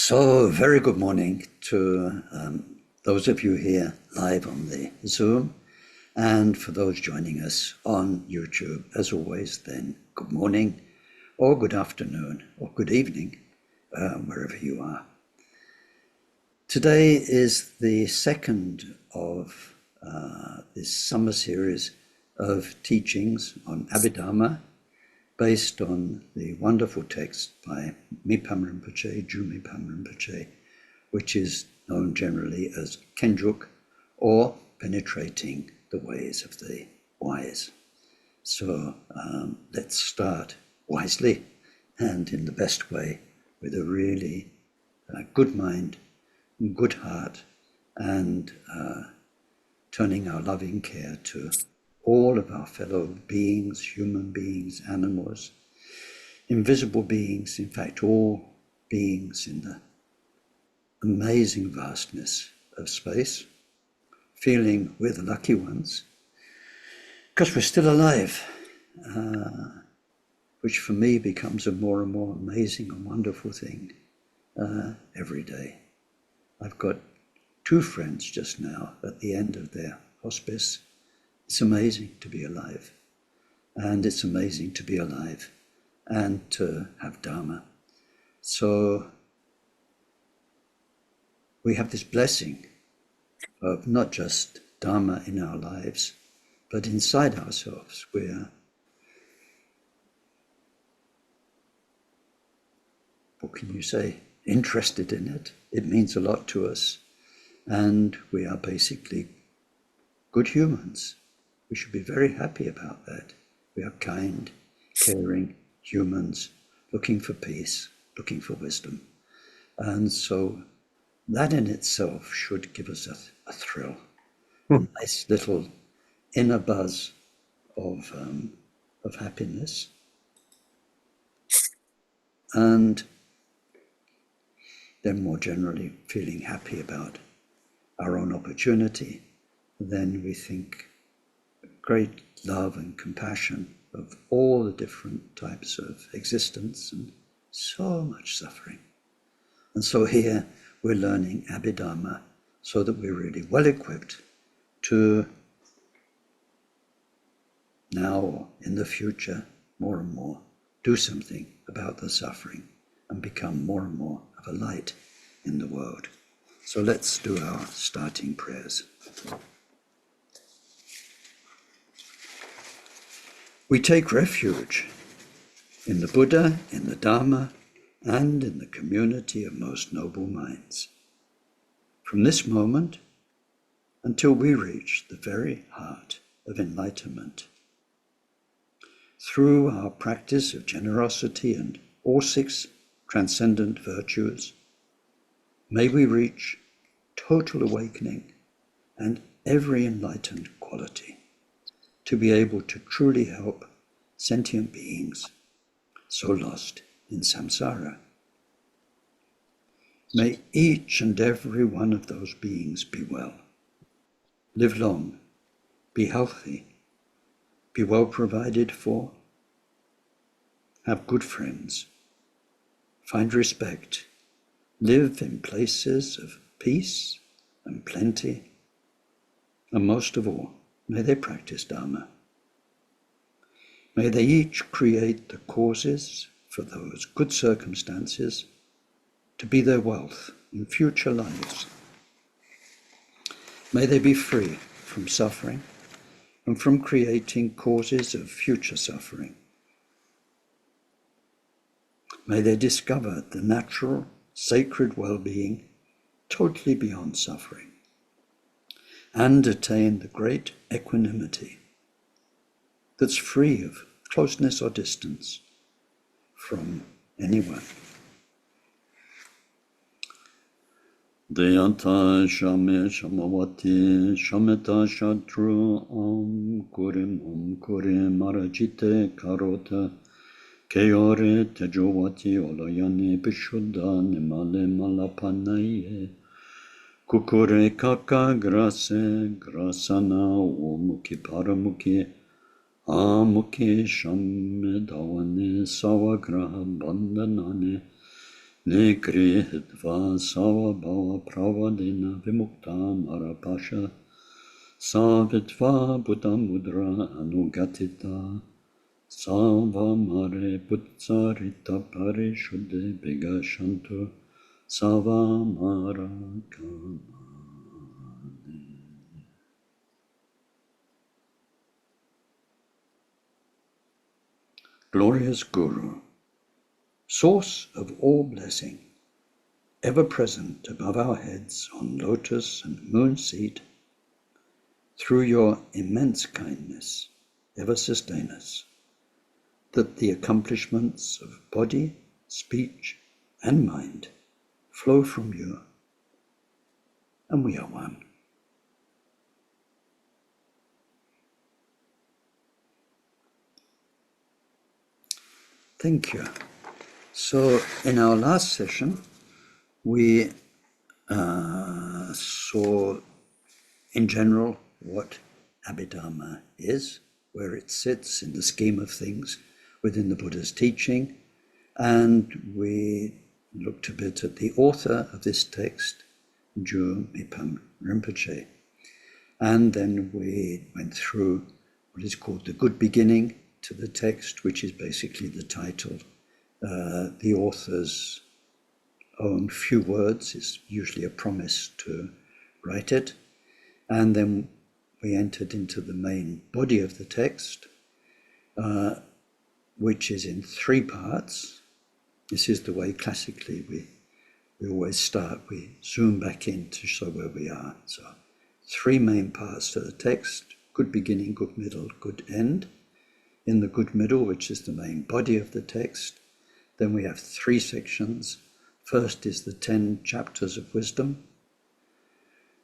So, very good morning to those of you here live on the Zoom, and for those joining us on YouTube. As always, then, good morning, or good afternoon, or good evening, wherever you are. Today is the second of this summer series of teachings on Abhidharma, based on the wonderful text by Mipam Rinpoche, Mipam Rinpoche, which is known generally as Kenjuk, or Penetrating the Ways of the Wise. So let's start wisely and in the best way, with a really good mind, good heart, and turning our loving care to all of our fellow beings, human beings, animals, invisible beings, in fact, all beings in the amazing vastness of space, feeling we're the lucky ones, because we're still alive, which for me becomes a more and more amazing and wonderful thing every day. I've got two friends just now at the end of their hospice. It's amazing to be alive, and it's amazing to be alive and to have Dharma. So we have this blessing of not just Dharma in our lives, but inside ourselves. We're, what can you say, interested in it. It means a lot to us, and we are basically good humans. We should be very happy about that. We are kind, caring humans, looking for peace, looking for wisdom. And so that in itself should give us a thrill, a nice little inner buzz of happiness. And then more generally feeling happy about our own opportunity. Then we think great love and compassion of all the different types of existence and so much suffering. And so here we're learning Abhidharma so that we're really well equipped to now or in the future more and more do something about the suffering and become more and more of a light in the world. So let's do our starting prayers. We take refuge in the Buddha, in the Dharma, and in the community of most noble minds. From this moment until we reach the very heart of enlightenment, through our practice of generosity and all six transcendent virtues, may we reach total awakening and every enlightened quality, to be able to truly help sentient beings so lost in samsara. May each and every one of those beings be well, live long, be healthy, be well provided for, have good friends, find respect, live in places of peace and plenty, and most of all, may they practice Dharma. May they each create the causes for those good circumstances to be their wealth in future lives. May they be free from suffering and from creating causes of future suffering. May they discover the natural, sacred well-being totally beyond suffering, and attain the great equanimity that's free of closeness or distance from anyone. Deyata shame shamavati shameta shatru om kurim marajite karota keore tejovati olayane bishuddha nimale malapanaye kukure kaka grase grasana omuki paramuki amuki shamme dawane savagraha bandhanane Nigrihitva Savabhava Pravadina Vimuktam Arapasha Savitva Buddhamudra Anugatita Savamare Putsarita Parishuddhe Bigashantu Savamara Kama. Glorious Guru, source of all blessing, ever present above our heads on lotus and moon seat, through your immense kindness, ever sustain us, that the accomplishments of body, speech, and mind flow from you, and we are one. Thank you. So in our last session, we saw in general what Abhidharma is, where it sits in the scheme of things within the Buddha's teaching, and we looked a bit at the author of this text, Mipam Rinpoche, and then we went through what is called the good beginning to the text, which is basically the title. The author's own few words is usually a promise to write it. And then we entered into the main body of the text, which is in three parts. This is the way classically we always start. We zoom back in to show where we are. So three main parts to the text: good beginning, good middle, good end. In the good middle, which is the main body of the text, then we have three sections. First is the 10 chapters of wisdom,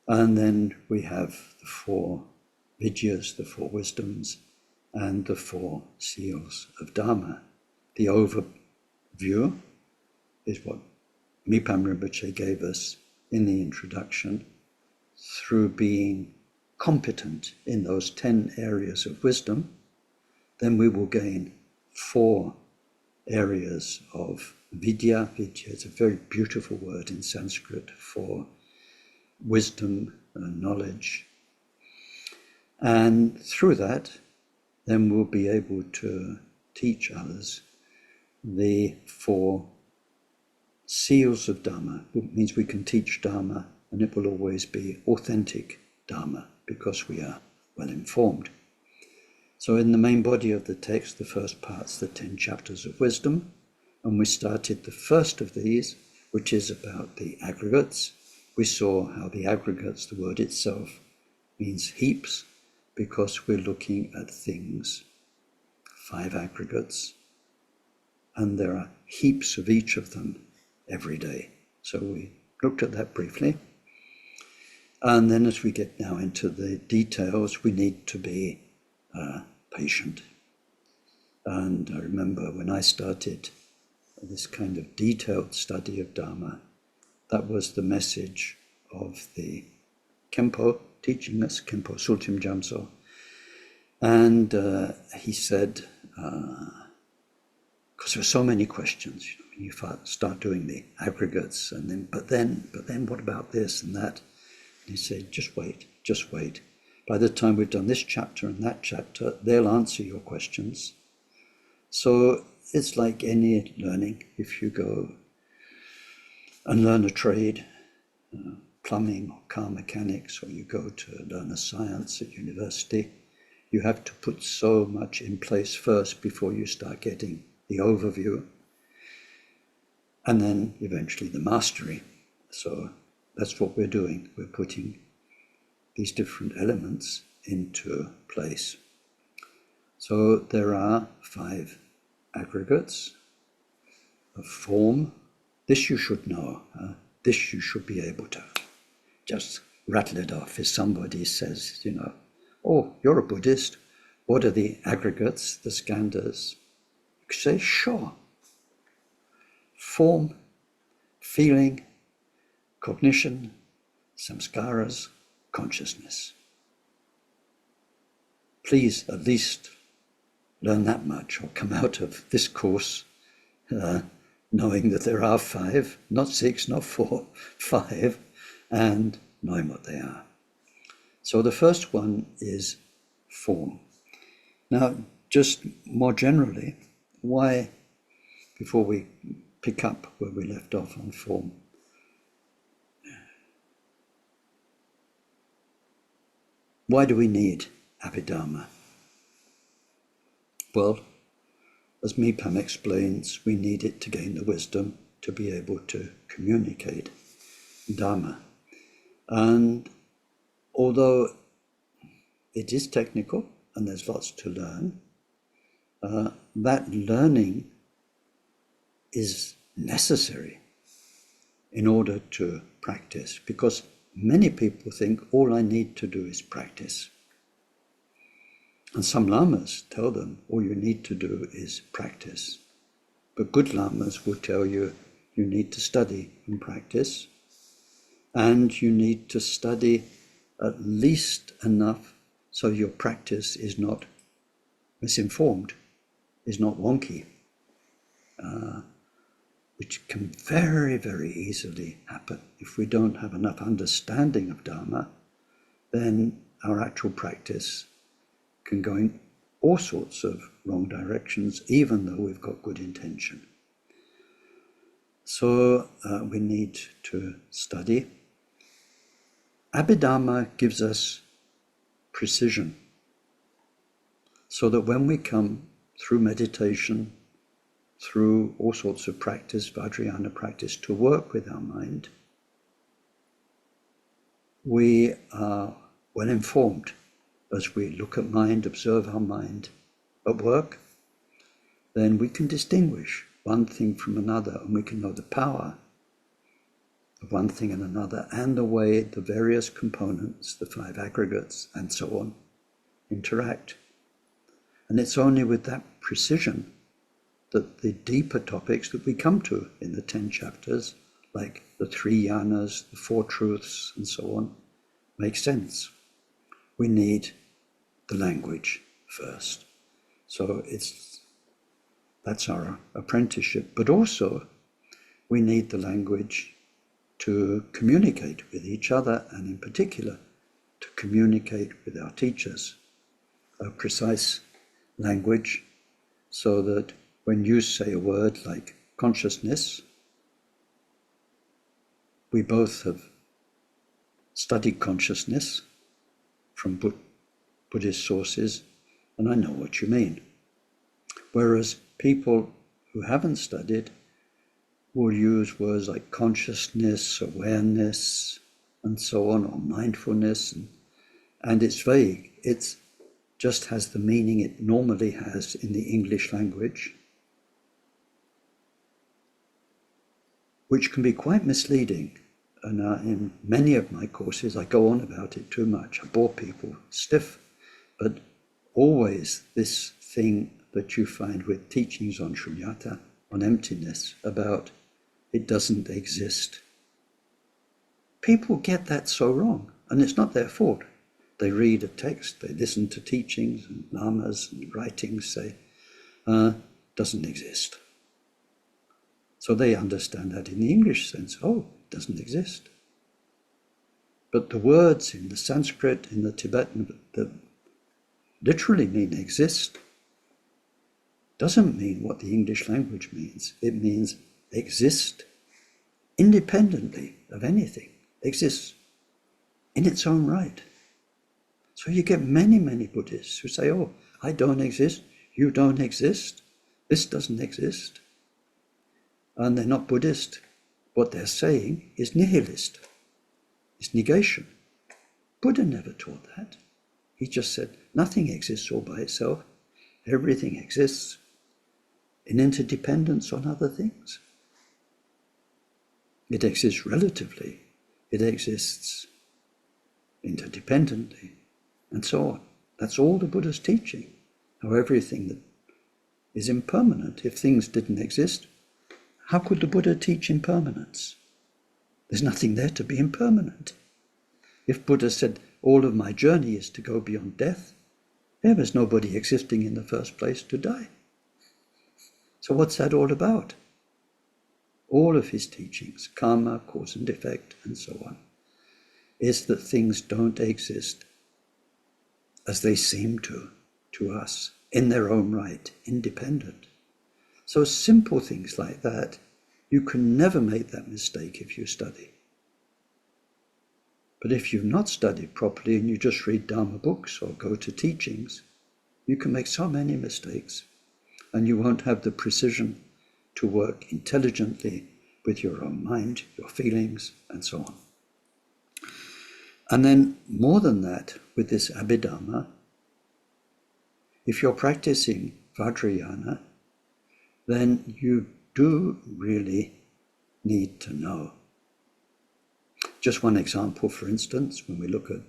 and then we have the 4 vidyas, the 4 wisdoms, and the 4 seals of Dharma. The overview is what Mipam Rinpoche gave us in the introduction. Through being competent in those 10 areas of wisdom, then we will gain 4 areas of vidya. Vidya is a very beautiful word in Sanskrit for wisdom and knowledge. And through that, then we'll be able to teach others the 4 seals of Dharma. It means we can teach Dharma, and it will always be authentic Dharma because we are well informed. So in the main body of the text, the first part's the 10 chapters of wisdom, and we started the first of these, which is about the aggregates. We saw how the aggregates, the word itself, means heaps, because we're looking at things, 5 aggregates, and there are heaps of each of them every day. So we looked at that briefly. And then as we get now into the details, we need to be patient. And I remember when I started this kind of detailed study of Dharma, that was the message of the Khenpo teaching us, Khenpo Sultim Jamso. And he said, because there were so many questions, when you start doing the aggregates, and then, but then what about this and that? And he said, just wait. By the time we've done this chapter and that chapter, they'll answer your questions. So it's like any learning. If you go and learn a trade, plumbing or car mechanics, or you go to learn a science at university, you have to put so much in place first before you start getting the overview, and then eventually the mastery. So that's what we're doing. We're putting these different elements into place. So there are 5 aggregates of form. This you should know. This you should be able to just rattle it off. If somebody says, oh, you're a Buddhist, what are the aggregates, the skandhas? You could say, sure. Form, feeling, cognition, samskaras, consciousness. Please at least learn that much, or come out of this course knowing that there are five, not six, not four, five, and knowing what they are. So the first one is form. Now, just more generally, why, before we pick up where we left off on form, why do we need Abhidharma? Well, as Mipam explains, we need it to gain the wisdom to be able to communicate Dharma. And although it is technical and there's lots to learn, that learning is necessary in order to practice, because many people think all I need to do is practice. And some lamas tell them all you need to do is practice. But good lamas will tell you you need to study and practice, and you need to study at least enough so your practice is not misinformed, is not wonky, which can very, very easily happen. If we don't have enough understanding of Dharma, then our actual practice can go in all sorts of wrong directions, even though we've got good intention. So we need to study. Abhidharma gives us precision, so that when we come through meditation, through all sorts of practice, Vajrayana practice, to work with our mind, we are well informed. As we look at mind, observe our mind at work, then we can distinguish one thing from another, and we can know the power of one thing and another, and the way the various components, the five aggregates and so on, interact. And it's only with that precision that the deeper topics that we come to in the 10 chapters, like the 3 yanas, the 4 truths, and so on, make sense. We need the language first. So that's our apprenticeship. But also, we need the language to communicate with each other, and in particular, to communicate with our teachers. A precise language, so that when you say a word like consciousness, we both have studied consciousness from Buddhist sources, and I know what you mean. Whereas people who haven't studied will use words like consciousness, awareness, and so on, or mindfulness, and it's vague. It just has the meaning it normally has in the English language, which can be quite misleading. And in many of my courses, I go on about it too much. I bore people stiff. But always this thing that you find with teachings on shunyata, on emptiness, about it doesn't exist. People get that so wrong, and it's not their fault. They read a text, they listen to teachings, and lamas and writings say, doesn't exist. So they understand that in the English sense, it doesn't exist. But the words in the Sanskrit, in the Tibetan, that literally mean exist, doesn't mean what the English language means. It means exist independently of anything, exists in its own right. So you get many, many Buddhists who say, I don't exist, you don't exist, this doesn't exist. And they're not Buddhist. What they're saying is nihilist, it's negation. Buddha never taught that. He just said, nothing exists all by itself. Everything exists in interdependence on other things. It exists relatively. It exists interdependently, and so on. That's all the Buddha's teaching. How everything that is impermanent. If things didn't exist, how could the Buddha teach impermanence? There's nothing there to be impermanent. If Buddha said, all of my journey is to go beyond death, there was nobody existing in the first place to die. So what's that all about? all of his teachings, karma, cause and effect, and so on, is that things don't exist as they seem to us, in their own right, independent. So simple things like that, you can never make that mistake if you study. But if you've not studied properly and you just read Dharma books or go to teachings, you can make so many mistakes, and you won't have the precision to work intelligently with your own mind, your feelings, and so on. And then more than that, with this Abhidharma, if you're practicing Vajrayana, then you do really need to know. Just one example, for instance, when we look at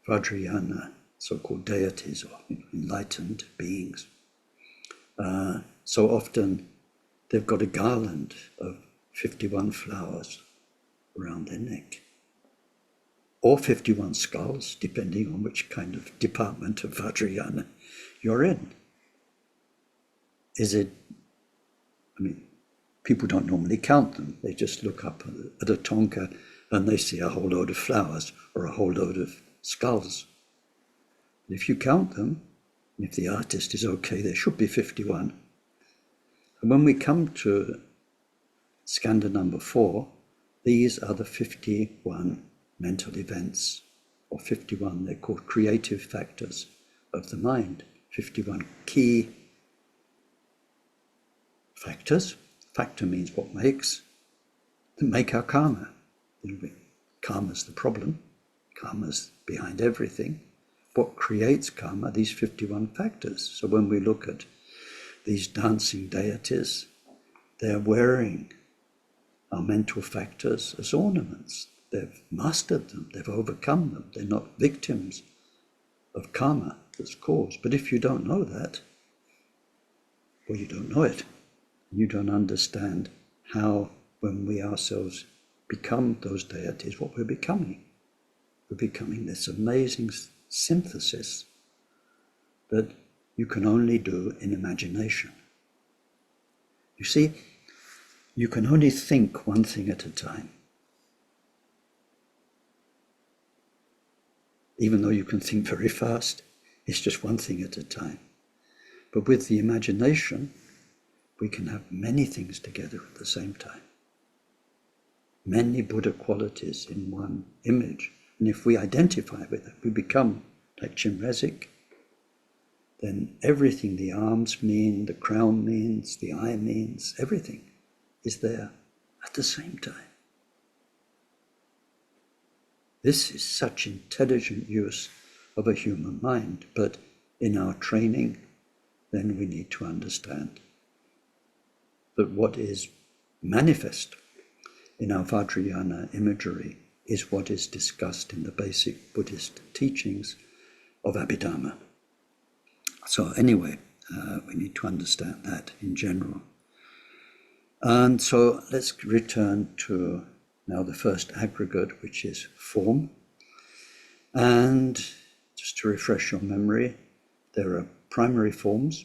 Vajrayana, so-called deities or enlightened beings, so often they've got a garland of 51 flowers around their neck, or 51 skulls, depending on which kind of department of Vajrayana you're in. People don't normally count them. They just look up at a tonka and they see a whole load of flowers or a whole load of skulls. But if you count them, if the artist is okay, there should be 51. And when we come to skanda number 4, these are the 51 mental events, or 51, they're called creative factors of the mind, 51 key factors. Factor means what makes, that make our karma. Karma's the problem, karma's behind everything. What creates karma? These 51 factors. So when we look at these dancing deities, they're wearing our mental factors as ornaments. They've mastered them, they've overcome them, they're not victims of karma that's caused. But if you don't know that, well, you don't know it. You don't understand how, when we ourselves become those deities, what we're becoming. We're becoming this amazing synthesis that you can only do in imagination. You see, you can only think one thing at a time. Even though you can think very fast, it's just one thing at a time. But with the imagination, we can have many things together at the same time. Many Buddha qualities in one image. And if we identify with it, we become like Chinrezig. Then everything the arms mean, the crown means, the eye means, everything is there at the same time. This is such intelligent use of a human mind, but in our training, then we need to understand that what is manifest in our Vajrayana imagery is what is discussed in the basic Buddhist teachings of Abhidharma. So anyway, we need to understand that in general. And so let's return to now the first aggregate, which is form. And just to refresh your memory, there are primary forms,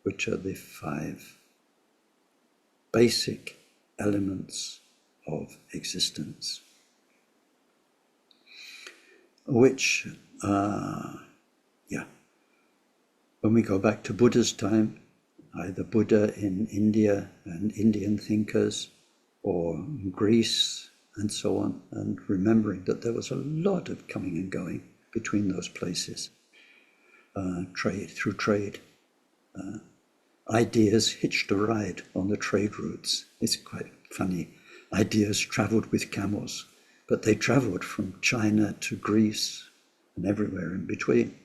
which are the 5 basic elements of existence, which, when we go back to Buddha's time, either Buddha in India and Indian thinkers, or Greece and so on, and remembering that there was a lot of coming and going between those places, through trade. Ideas hitched a ride on the trade routes. It's quite funny. Ideas travelled with camels, but they travelled from China to Greece and everywhere in between.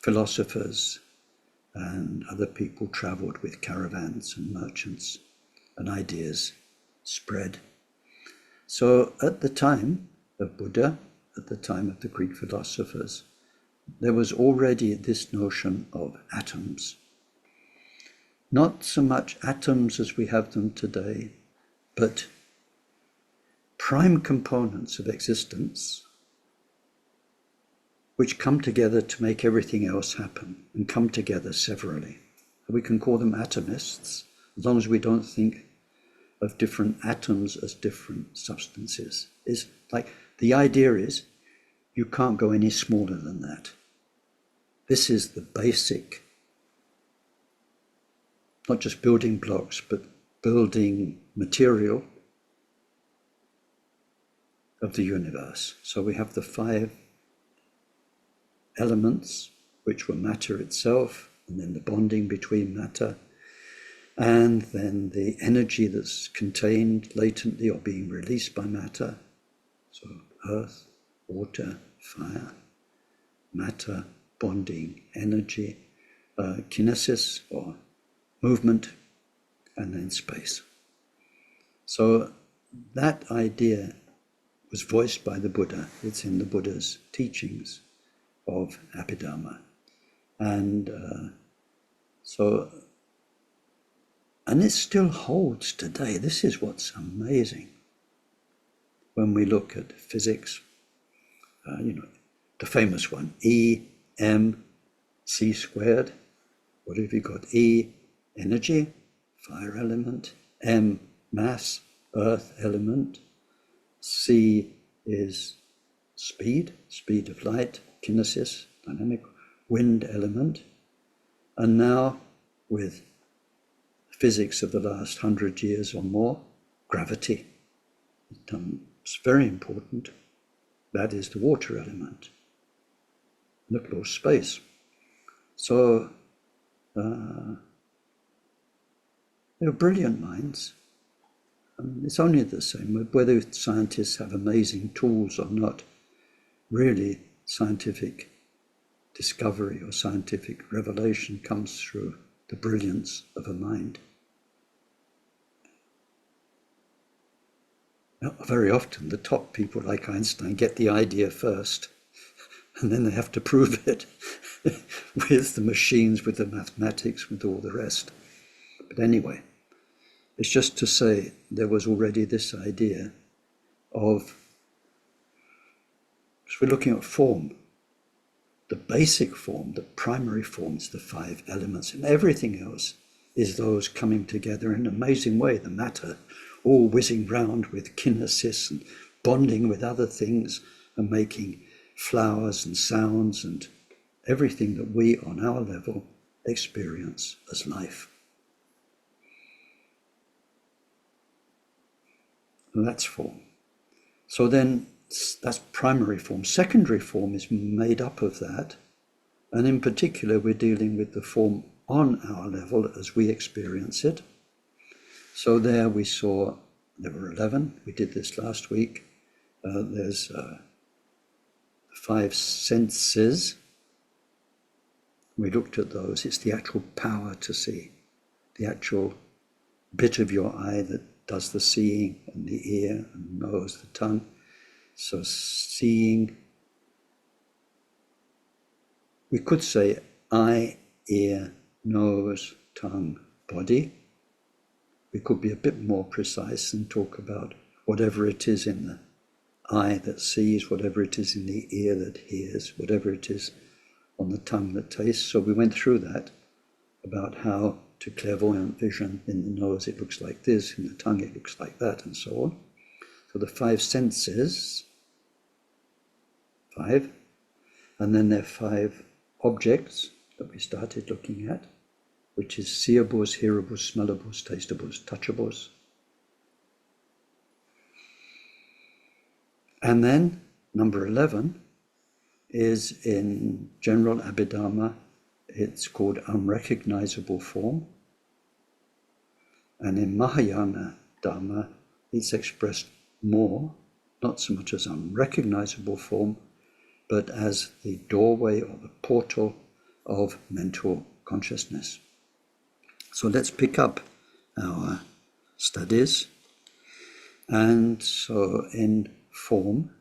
Philosophers and other people travelled with caravans and merchants, and ideas spread. So at the time of Buddha, at the time of the Greek philosophers, there was already this notion of atoms. Not so much atoms as we have them today, but prime components of existence which come together to make everything else happen and come together severally. We can call them atomists, as long as we don't think of different atoms as different substances. Is like the idea is you can't go any smaller than that. This is the basic, not just building blocks, but building material of the universe. So we have the 5 elements, which were matter itself, and then the bonding between matter, and then the energy that's contained latently or being released by matter. So earth, water, fire, matter, bonding, energy, kinesis or movement, and then space. So that idea was voiced by the Buddha. It's in the Buddha's teachings of Abhidharma. And it still holds today. This is what's amazing. When we look at physics, the famous one, E-M-C squared. What have you got? E, energy, fire element. M, mass, earth element. C is speed of light, kinesis, dynamic, wind element. And now, with physics of the last 100 years or more, gravity. It's very important. That is the water element. Look at all space. So they're brilliant minds. It's only the same, whether scientists have amazing tools or not. Really, scientific discovery or scientific revelation comes through the brilliance of a mind. Now, very often, the top people like Einstein get the idea first, and then they have to prove it with the machines, with the mathematics, with all the rest. But anyway, it's just to say there was already this idea of, because we're looking at form, the basic form, the primary form is the 5 elements, and everything else is those coming together in an amazing way, the matter all whizzing round with kinesis and bonding with other things and making flowers and sounds and everything that we on our level experience as life. And that's form. So then that's primary form. Secondary form is made up of that. And in particular, we're dealing with the form on our level as we experience it. So there we saw, there were 11. We did this last week. There's 5 senses. We looked at those. It's the actual power to see, the actual bit of your eye that does the seeing, and the ear, and nose, the tongue. So seeing, we could say eye, ear, nose, tongue, body. We could be a bit more precise and talk about whatever it is in the eye that sees, whatever it is in the ear that hears, whatever it is on the tongue that tastes. So we went through that, about how to clairvoyant vision, in the nose it looks like this, in the tongue it looks like that, and so on. So the 5 senses, 5, and then there are 5 objects that we started looking at, which is seeables, hearables, smellables, tastables, touchables. And then number 11 is in general Abhidharma, it's called unrecognizable form. And in Mahayana Dharma, it's expressed more, not so much as unrecognizable form, but as the doorway or the portal of mental consciousness. So let's pick up our studies. And so in form,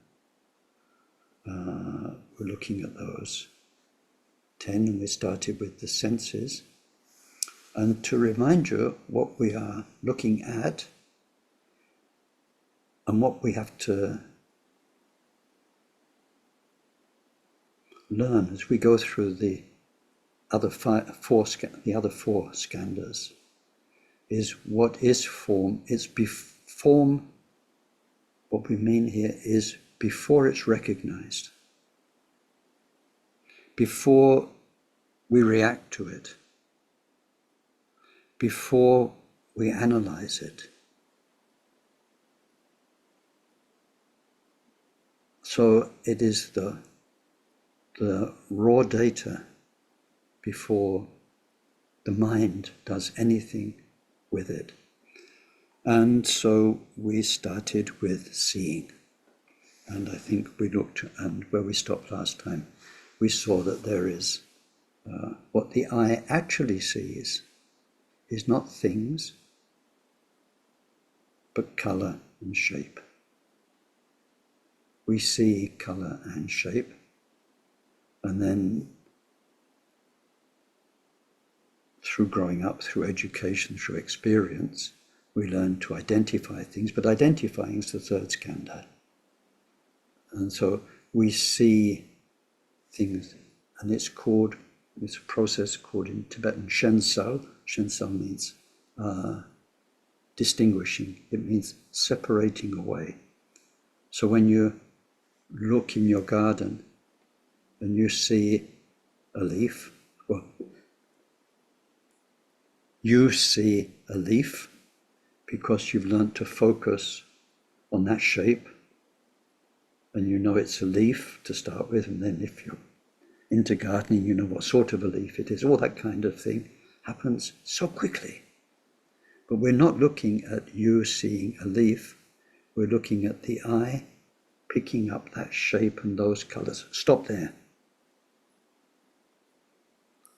we're looking at those 10, and we started with the senses. And to remind you what we are looking at and what we have to learn as we go through the other 4 skandhas is what is form. It's form, what we mean here is before it's recognized, before we react to it, before we analyze it. So it is the raw data before the mind does anything with it. And so we started with seeing. And I think we looked, and where we stopped last time, we saw that there is what the eye actually sees is not things, but color and shape. We see color and shape, and then through growing up, through education, through experience, we learn to identify things, but identifying is the third skandha. And so we see things, and it's a process called in Tibetan shensal. Shensal means distinguishing. It means separating away. So when you look in your garden and you see a leaf, well, you see a leaf because you've learned to focus on that shape, and you know it's a leaf to start with, and then if you're into gardening, you know what sort of a leaf it is. All that kind of thing happens so quickly. But we're not looking at you seeing a leaf, we're looking at the eye picking up that shape and those colors. Stop there.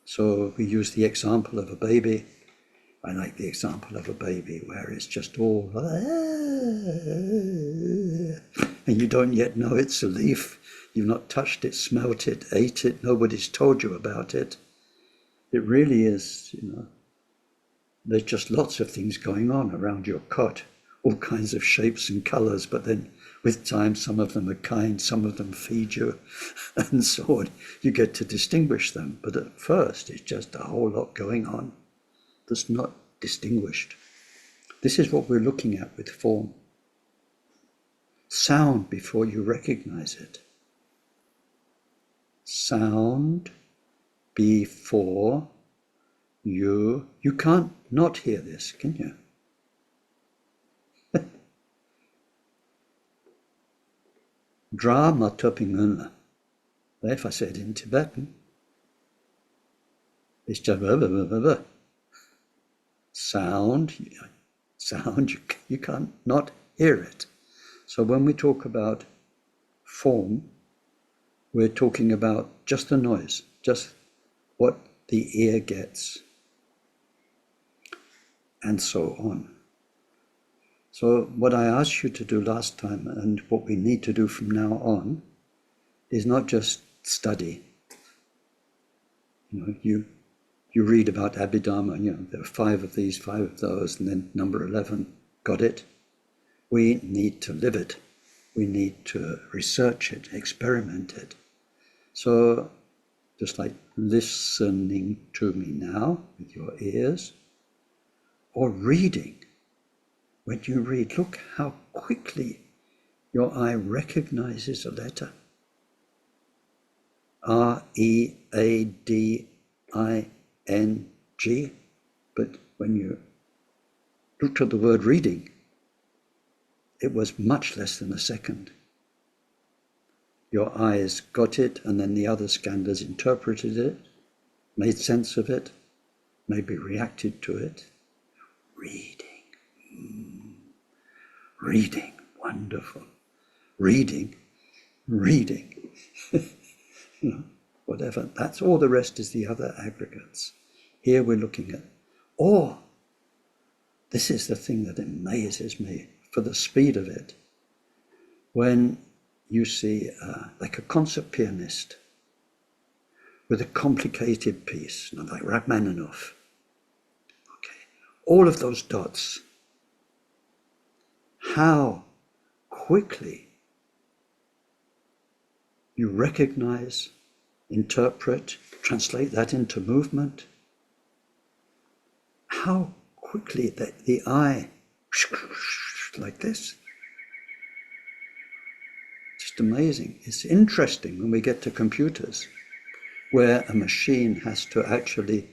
So we use the example of a baby. I like the example of a baby where it's just all, and you don't yet know it's a leaf. You've not touched it, smelt it, ate it, nobody's told you about it. It really is, there's just lots of things going on around your cot, all kinds of shapes and colors, but then with time, some of them are kind, some of them feed you, and so on. You get to distinguish them, but at first it's just a whole lot going on that's not distinguished. This is what we're looking at with form. Sound before you recognize it. Sound before you can't not hear this, can you? Dharmacharya. If I say it in Tibetan, it's just sound, you can't not hear it. So when we talk about form, we're talking about just the noise, just what the ear gets, and so on. So what I asked you to do last time, and what we need to do from now on, is not just study. You read about Abhidharma, there are 5 of these, 5 of those, and then number 11, got it? We need to live it. We need to research it, experiment it. So just like listening to me now with your ears, or reading. When you read, look how quickly your eye recognizes a letter. R-E-A-D-I-N-G. But when you looked at the word reading, it was much less than a second. Your eyes got it, and then the other skandhas interpreted it, made sense of it, maybe reacted to it. Reading, wonderful. Reading. Whatever. That's all. The rest is the other aggregates. Here we're looking at, this is the thing that amazes me for the speed of it. When you see like a concert pianist with a complicated piece, like Rachmaninoff. Okay, all of those dots. How quickly you recognize, interpret, translate that into movement. How quickly the eye, like this. Just amazing. It's interesting when we get to computers, where a machine has to actually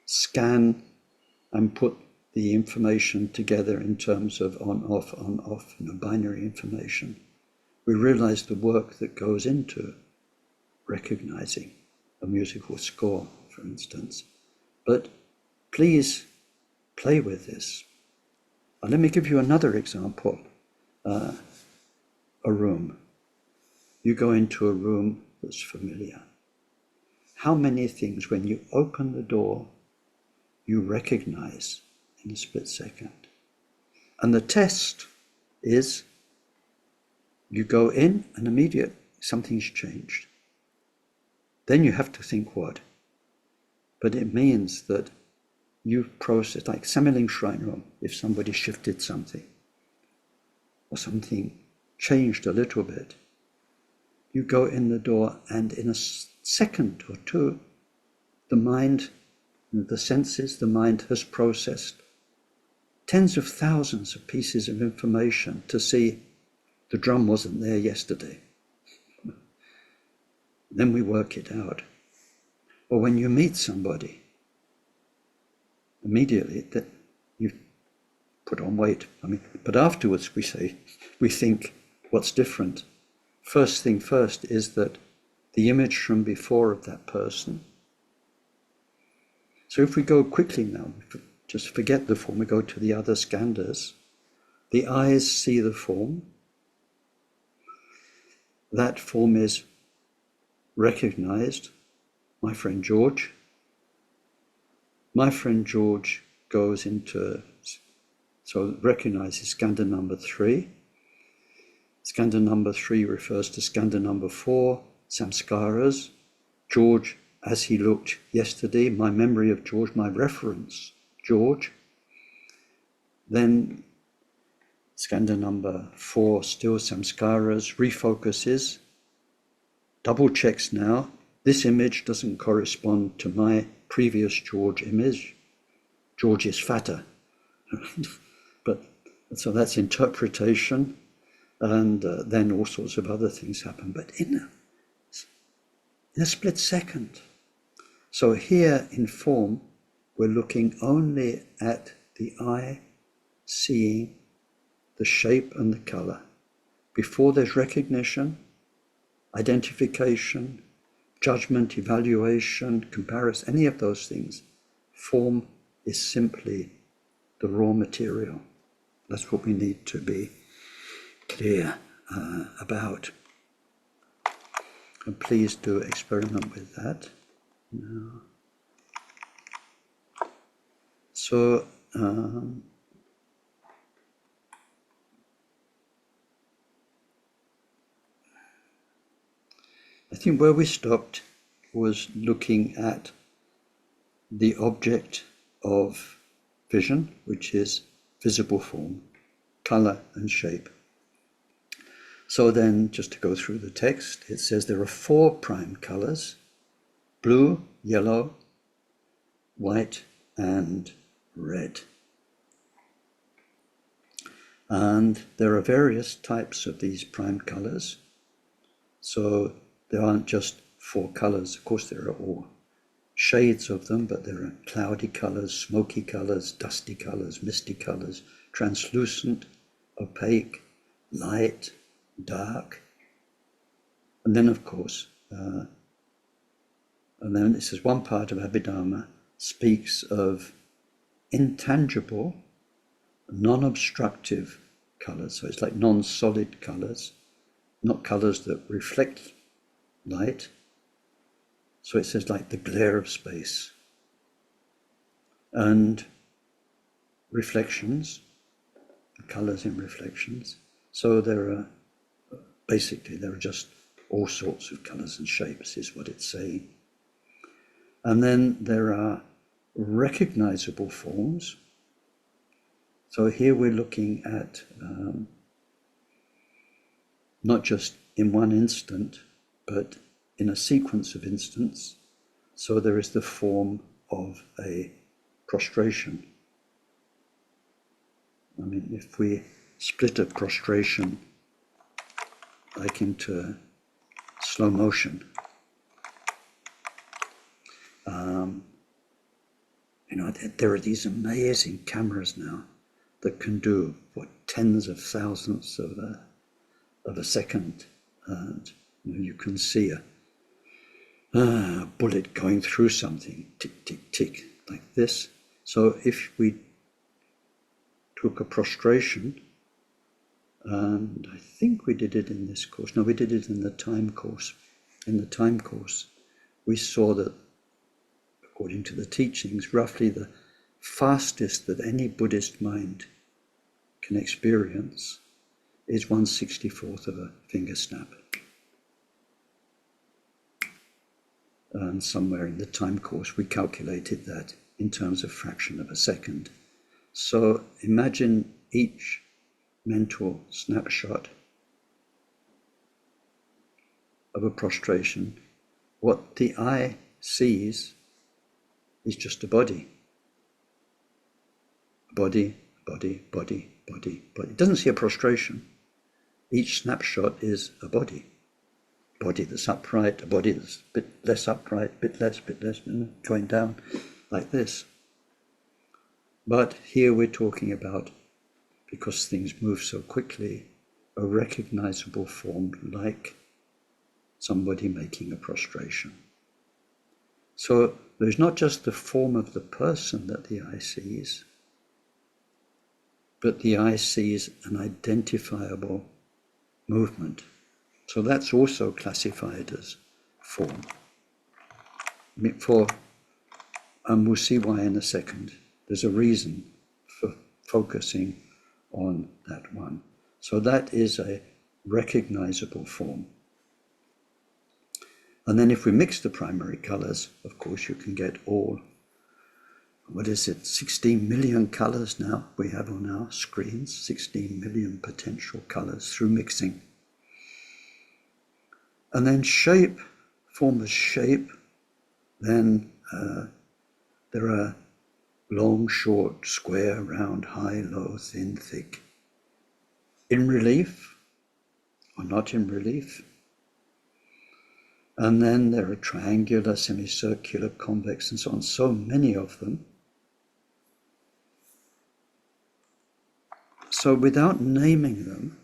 scan and put the information together in terms of on, off, binary information. We realize the work that goes into recognizing a musical score, for instance. But please play with this. Let me give you another example. A room. You go into a room that's familiar. How many things, when you open the door, you recognize in a split second? And the test is you go in and immediately something's changed. Then you have to think what? But it means that you've processed, like Samiling Shrine Room, if somebody shifted something or something changed a little bit, you go in the door and in a second or two, the mind, the senses, the mind has processed tens of thousands of pieces of information to see the drum wasn't there yesterday. Then we work it out. Or when you meet somebody, immediately that you put on weight. But afterwards we think, what's different? First thing first is that the image from before of that person. So if we go quickly now, just forget the form, we go to the other skandhas. The eyes see the form. That form is recognized. My friend George. My friend George goes into, so recognizes skandha number 3. Skandha number 3 refers to skandha number 4, samskaras. George, as he looked yesterday, my memory of George, my reference, George. Then skandha number 4, still samskaras, refocuses, double checks now. This image doesn't correspond to my previous George image. George is fatter. But so that's interpretation, and then all sorts of other things happen. But in a split second. So here in form, we're looking only at the eye seeing the shape and the color. Before there's recognition, identification, judgment, evaluation, comparison, any of those things, form is simply the raw material. That's what we need to be clear about. And please do experiment with that. Now. So, I think where we stopped was looking at the object of vision, which is visible form, color and shape. So then, just to go through the text, it says there are 4 prime colors: blue, yellow, white, and red. And there are various types of these prime colors. So there aren't just 4 colors. Of course, there are all shades of them, but there are cloudy colors, smoky colors, dusty colors, misty colors, translucent, opaque, light, dark. And then, of course, and then this is one part of Abhidharma, speaks of intangible, non-obstructive colors. So it's like non-solid colors, not colors that reflect light. So it says like the glare of space. And reflections, the colors in reflections. So there are just all sorts of colors and shapes is what it's saying. And then there are recognizable forms. So here we're looking at not just in one instant, but in a sequence of instants. So there is the form of a prostration. I mean, if we split a prostration like into slow motion, there are these amazing cameras now that can do tens of thousands of a second, and you can see a bullet going through something, tick, tick, tick, like this. So if we took a prostration, and I think we did it in this course, no, we did it in the time course. In the time course, we saw that, according to the teachings, roughly the fastest that any Buddhist mind can experience is 1/64th of a finger snap. And somewhere in the time course, we calculated that in terms of fraction of a second. So imagine each mental snapshot of a prostration. What the eye sees is just a body. Body, body, body, body, body. It doesn't see a prostration. Each snapshot is a body. Body that's upright, a body that's a bit less upright, bit less, going down like this. But here we're talking about, because things move so quickly, a recognizable form like somebody making a prostration. So there's not just the form of the person that the eye sees, but the eye sees an identifiable movement. So that's also classified as form. And we'll see why in a second. There's a reason for focusing on that one. So that is a recognizable form. And then if we mix the primary colors, of course, you can get all, 16 million colors now we have on our screens, 16 million potential colors through mixing. And then shape, form as shape, then there are long, short, square, round, high, low, thin, thick, in relief or not in relief. And then there are triangular, semicircular, convex, and so on, so many of them. So without naming them,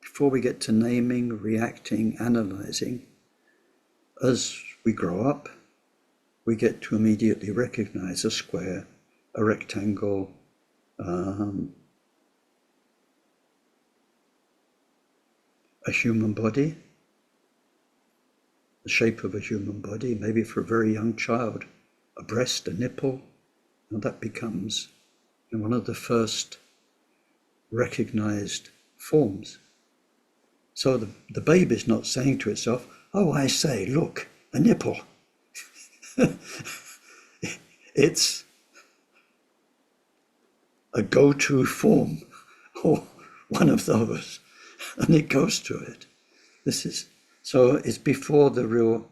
before we get to naming, reacting, analyzing, as we grow up, we get to immediately recognize a square, a rectangle, a human body, the shape of a human body, maybe for a very young child, a breast, a nipple, and that becomes one of the first recognized forms. So the baby's not saying to itself, oh, I say, look, a nipple. It's a go-to form, or one of those, and it goes to it. So it's before the real.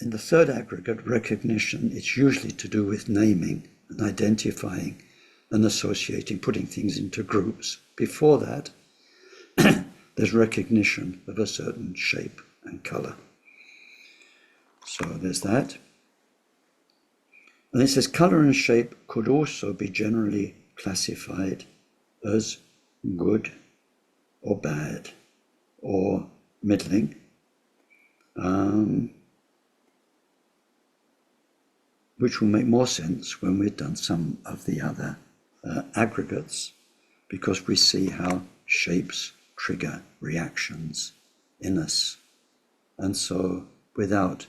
In the third aggregate, recognition, it's usually to do with naming and identifying and associating, putting things into groups. Before that, there's recognition of a certain shape and color. So there's that. And it says color and shape could also be generally classified as good or bad or middling. Which will make more sense when we've done some of the other aggregates, because we see how shapes trigger reactions in us. And so without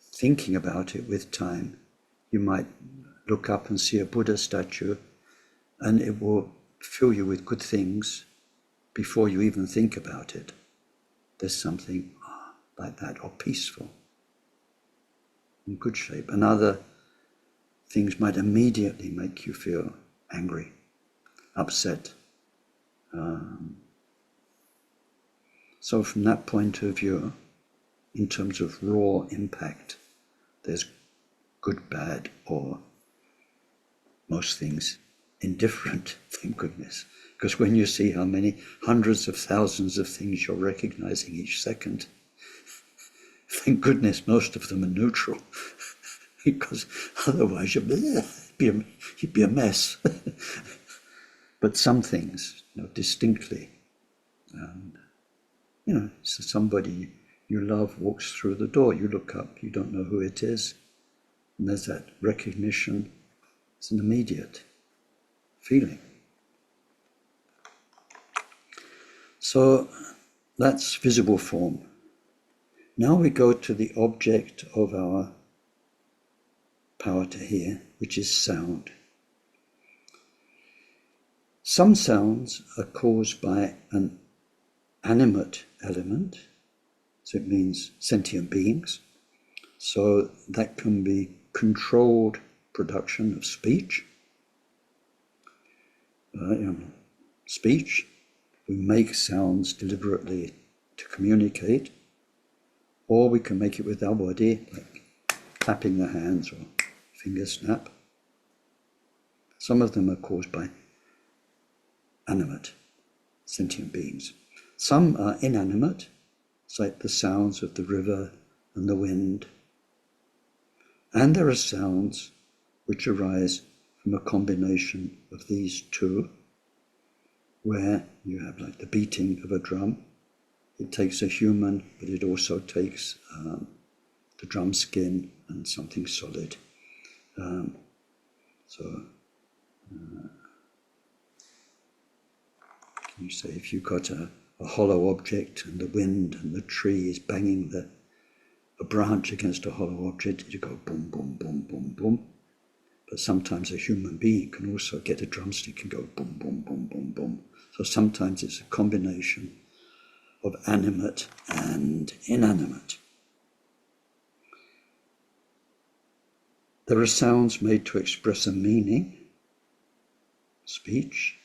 thinking about it with time, you might look up and see a Buddha statue, and it will fill you with good things before you even think about it. There's something like that, or peaceful, in good shape. And other things might immediately make you feel angry, upset. So from that point of view, in terms of raw impact, there's good, bad, or most things indifferent, thank goodness. Because when you see how many hundreds of thousands of things you're recognizing each second, thank goodness most of them are neutral. Because otherwise you'd be a mess. But some things, distinctly. And, so somebody you love walks through the door, you look up, you don't know who it is, and there's that recognition. It's an immediate feeling. So that's visible form. Now we go to the object of our power to hear, which is sound. Some sounds are caused by an animate element, so it means sentient beings. So that can be controlled production of speech. Speech, we make sounds deliberately to communicate, or we can make it with our body, like clapping the hands or finger snap. Some of them are caused by animate, sentient beings. Some are inanimate, it's like the sounds of the river and the wind. And there are sounds which arise from a combination of these two, where you have like the beating of a drum. It takes a human, but it also takes the drum skin and something solid. You say if you've got a hollow object and the wind and the tree is banging a branch against a hollow object, you go boom, boom, boom, boom, boom. But sometimes a human being can also get a drumstick and go boom, boom, boom, boom, boom. So sometimes it's a combination of animate and inanimate. There are sounds made to express a meaning, speech,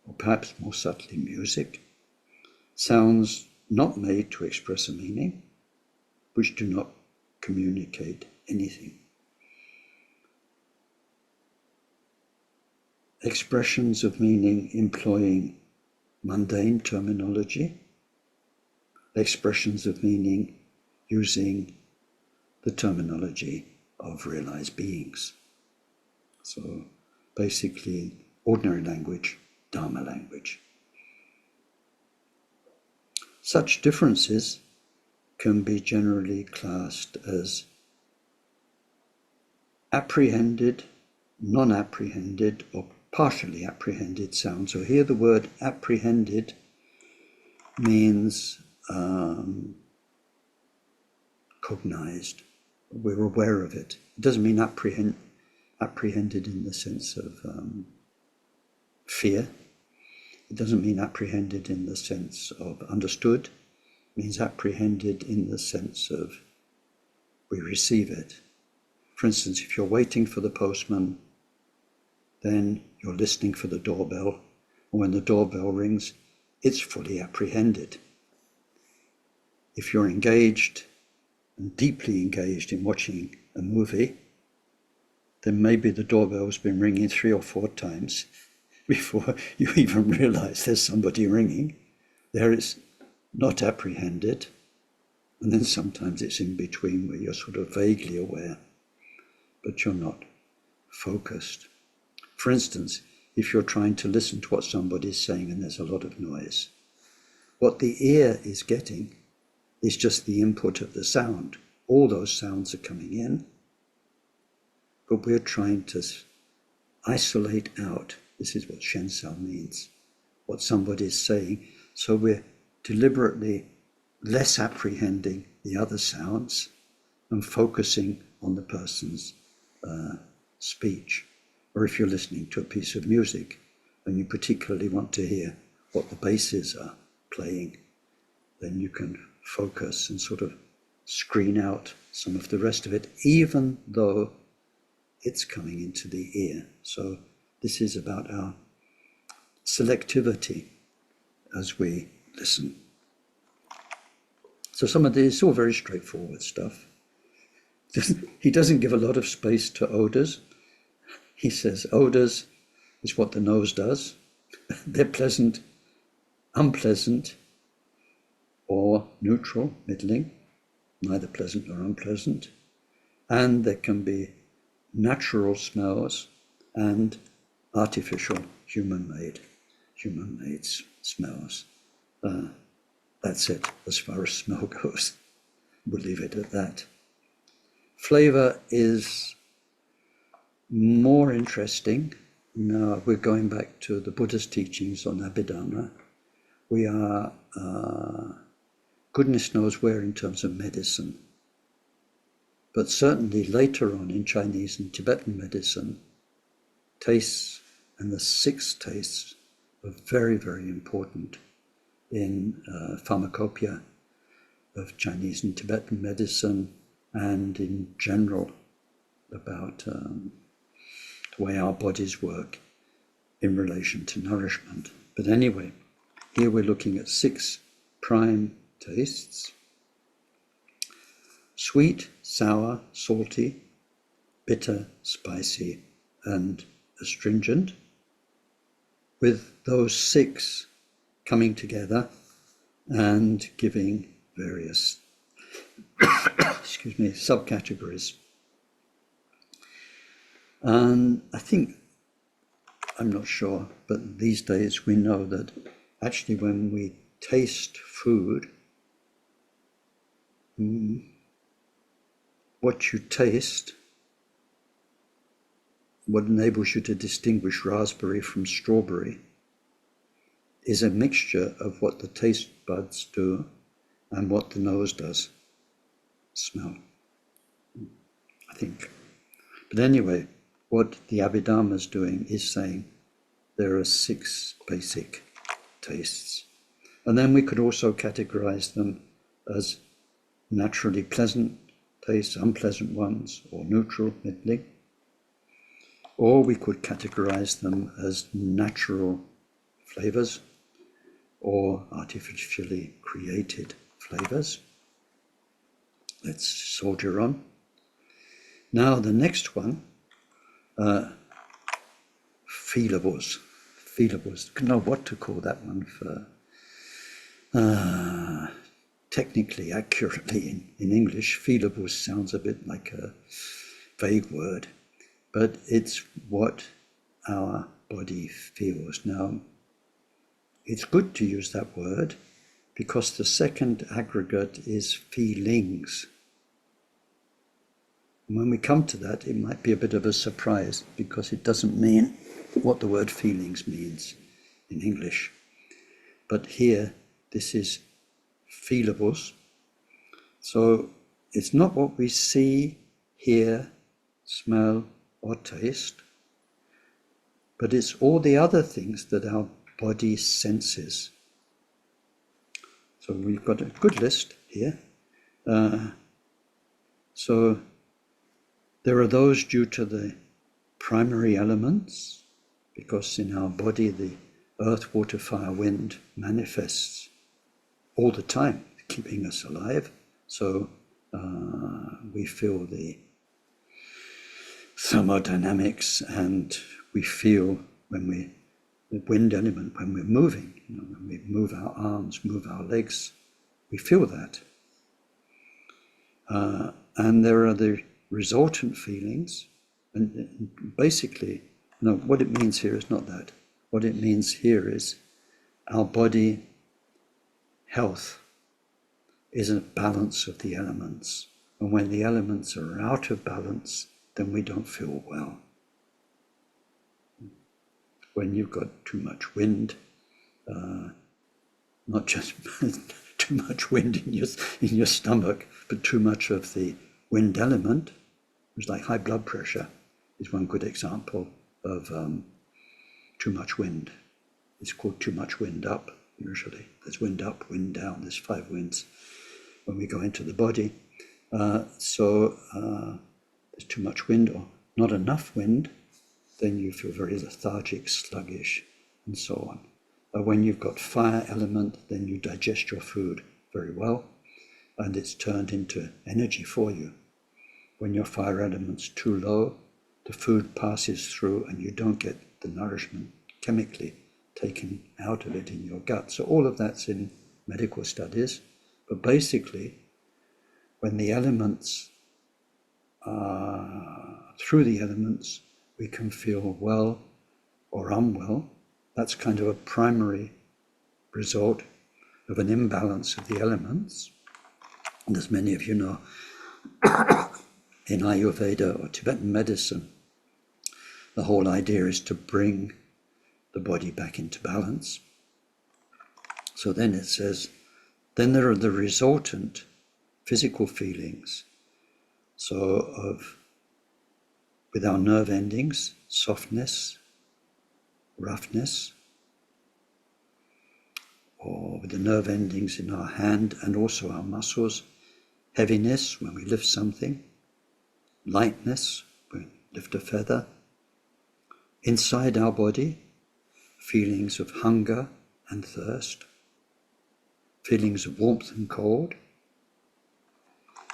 or perhaps more subtly music. Sounds not made to express a meaning, which do not communicate anything. Expressions of meaning employing mundane terminology, expressions of meaning using the terminology of realized beings. So basically ordinary language, Dharma language. Such differences can be generally classed as apprehended, non-apprehended, or partially apprehended sound. So here the word apprehended means cognized. We're aware of it. It doesn't mean apprehended in the sense of fear. It doesn't mean apprehended in the sense of understood. It means apprehended in the sense of we receive it. For instance, if you're waiting for the postman, then you're listening for the doorbell, and when the doorbell rings, it's fully apprehended. If you're engaged and deeply engaged in watching a movie, then maybe the doorbell's been ringing 3 or 4 times before you even realize there's somebody ringing. There it's not apprehended, and then sometimes it's in between where you're sort of vaguely aware, but you're not focused. For instance, if you're trying to listen to what somebody's saying and there's a lot of noise, what the ear is getting is just the input of the sound. All those sounds are coming in, but we're trying to isolate out, this is what Shensao means, what somebody's saying, so we're deliberately less apprehending the other sounds and focusing on the person's speech. Or if you're listening to a piece of music and you particularly want to hear what the basses are playing, then you can focus and sort of screen out some of the rest of it, even though it's coming into the ear. So this is about our selectivity as we listen. So some of this is all very straightforward stuff. He doesn't give a lot of space to odors. he says odors is what the nose does. They're pleasant, unpleasant, or neutral, middling, neither pleasant nor unpleasant. And there can be natural smells and artificial human-made smells. That's it as far as smell goes. We'll leave it at that. Flavor is more interesting. Now we're going back to the Buddha's teachings on Abhidharma. We are, goodness knows where in terms of medicine. But certainly later on in Chinese and Tibetan medicine, tastes and the 6 tastes are very, very important in pharmacopoeia of Chinese and Tibetan medicine, and in general about the way our bodies work in relation to nourishment. But anyway, here we're looking at 6 prime tastes: sweet, sour, salty, bitter, spicy, and astringent, with those 6 coming together and giving various subcategories. And I think, I'm not sure, but these days we know that actually when we taste food, what you taste, what enables you to distinguish raspberry from strawberry, is a mixture of what the taste buds do and what the nose does, smell, I think. But anyway, what the Abhidharma is doing is saying there are 6 basic tastes. And then we could also categorize them as naturally pleasant tastes, unpleasant ones, or neutral, middling. Or we could categorize them as natural flavors or artificially created flavors. Let's soldier on. Now the next one, feelables. Feelables. I don't know what to call that one for technically, accurately in English. Feelables sounds a bit like a vague word, but it's what our body feels. Now, it's good to use that word because the second aggregate is feelings. And when we come to that, it might be a bit of a surprise because it doesn't mean what the word feelings means in English. But here, this is feelables. So it's not what we see, hear, smell, or taste, but it's all the other things that our body senses. So we've got a good list here. So there are those due to the primary elements, because in our body the earth, water, fire, wind manifests all the time, keeping us alive. So we feel the thermodynamics, and we feel the wind element when we're moving. When we move our arms, move our legs, we feel that. And there are the resultant feelings, and basically, what it means here is not that. What it means here is our body health is a balance of the elements. And when the elements are out of balance, then we don't feel well. When you've got too much wind, not just too much wind in your stomach, but too much of the wind element, which is like high blood pressure, is one good example of too much wind. It's called too much wind up, usually. There's wind up, wind down, there's 5 winds when we go into the body. So there's too much wind or not enough wind, then you feel very lethargic, sluggish, and so on. When you've got fire element, then you digest your food very well, and it's turned into energy for you. When your fire element's too low, the food passes through and you don't get the nourishment chemically taken out of it in your gut. So all of that's in medical studies. But basically, when the elements through the elements, we can feel well or unwell. That's kind of a primary result of an imbalance of the elements. And as many of you know, in Ayurveda or Tibetan medicine, the whole idea is to bring the body back into balance. So then it says, then there are the resultant physical feelings. So with our nerve endings, softness, roughness, or with the nerve endings in our hand and also our muscles, heaviness when we lift something, lightness when we lift a feather. Inside our body, feelings of hunger and thirst, feelings of warmth and cold,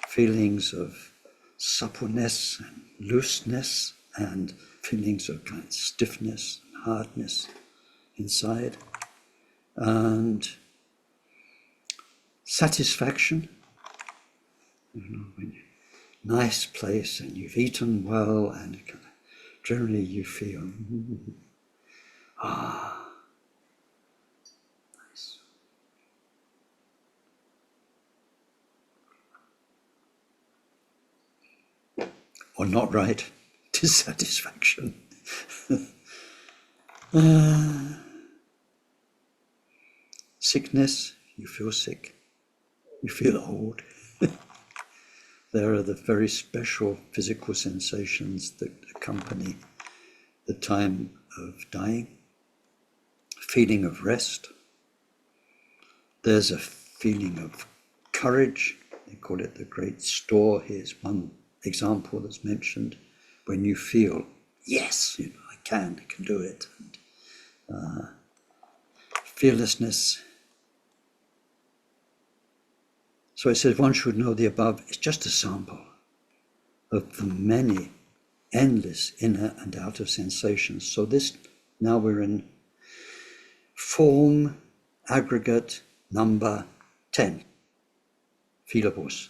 feelings of suppleness and looseness, and feelings of kind of stiffness and hardness inside, and satisfaction. When you're nice place and you've eaten well, and kind of generally you feel nice. Or not right, dissatisfaction. Sickness, you feel sick, you feel old. There are the very special physical sensations that accompany the time of dying. Feeling of rest. There's a feeling of courage. They call it the great store. Here's one example that's mentioned. When you feel, yes, I can do it. And, fearlessness. So it says one should know the above is just a sample of the many endless inner and outer sensations. So this, now we're in form aggregate number 10, feelables.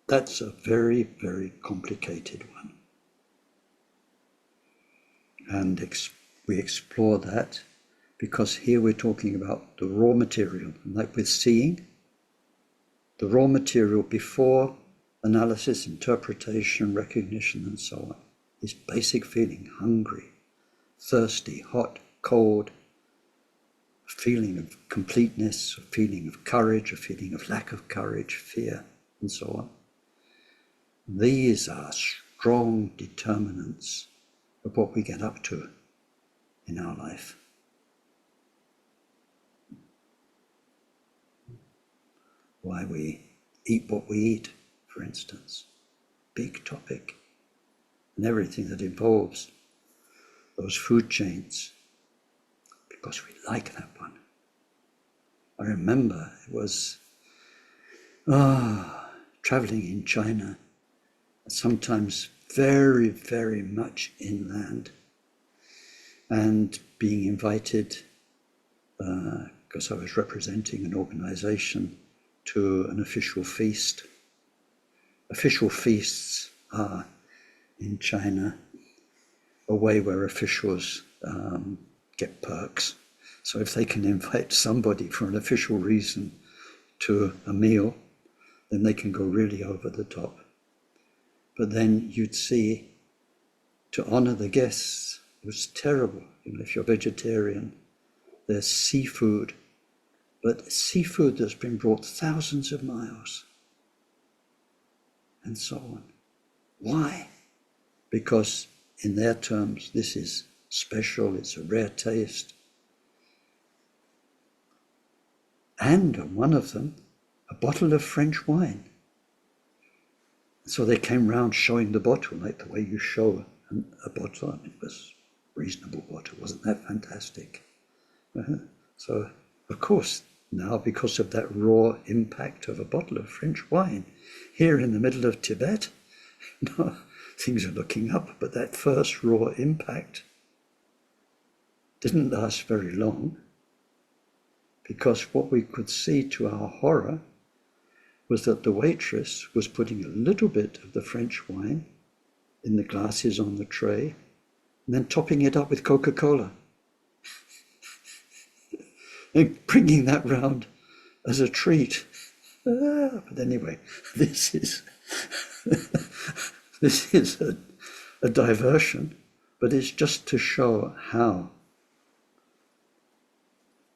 That's a very, very complicated one. And we explore that because here we're talking about the raw material. And like with seeing, the raw material before analysis, interpretation, recognition, and so on. This basic feeling, hungry, thirsty, hot, cold, a feeling of completeness, a feeling of courage, a feeling of lack of courage, fear, and so on. These are strong determinants of what we get up to in our life. Why we eat what we eat, for instance. Big topic. And everything that involves those food chains, because we like that one. I remember it was traveling in China, sometimes very, very much inland, and being invited, because I was representing an organization, to an official feast. Official feasts are, in China, a way where officials get perks. So if they can invite somebody for an official reason to a meal, then they can go really over the top. But then you'd see, to honor the guests, it was terrible. If you're vegetarian, there's seafood, but seafood that's been brought thousands of miles, and so on. Why? Because in their terms, this is special, it's a rare taste. And on one of them, a bottle of French wine. So they came round showing the bottle, like the way you show a bottle. I mean, it was a reasonable bottle, wasn't that fantastic? So, of course, now because of that raw impact of a bottle of French wine, here in the middle of Tibet, things are looking up, but that first raw impact didn't last very long, because what we could see to our horror was that the waitress was putting a little bit of the French wine in the glasses on the tray and then topping it up with Coca-Cola and bringing that round as a treat. But anyway, this is this is a diversion, but it's just to show how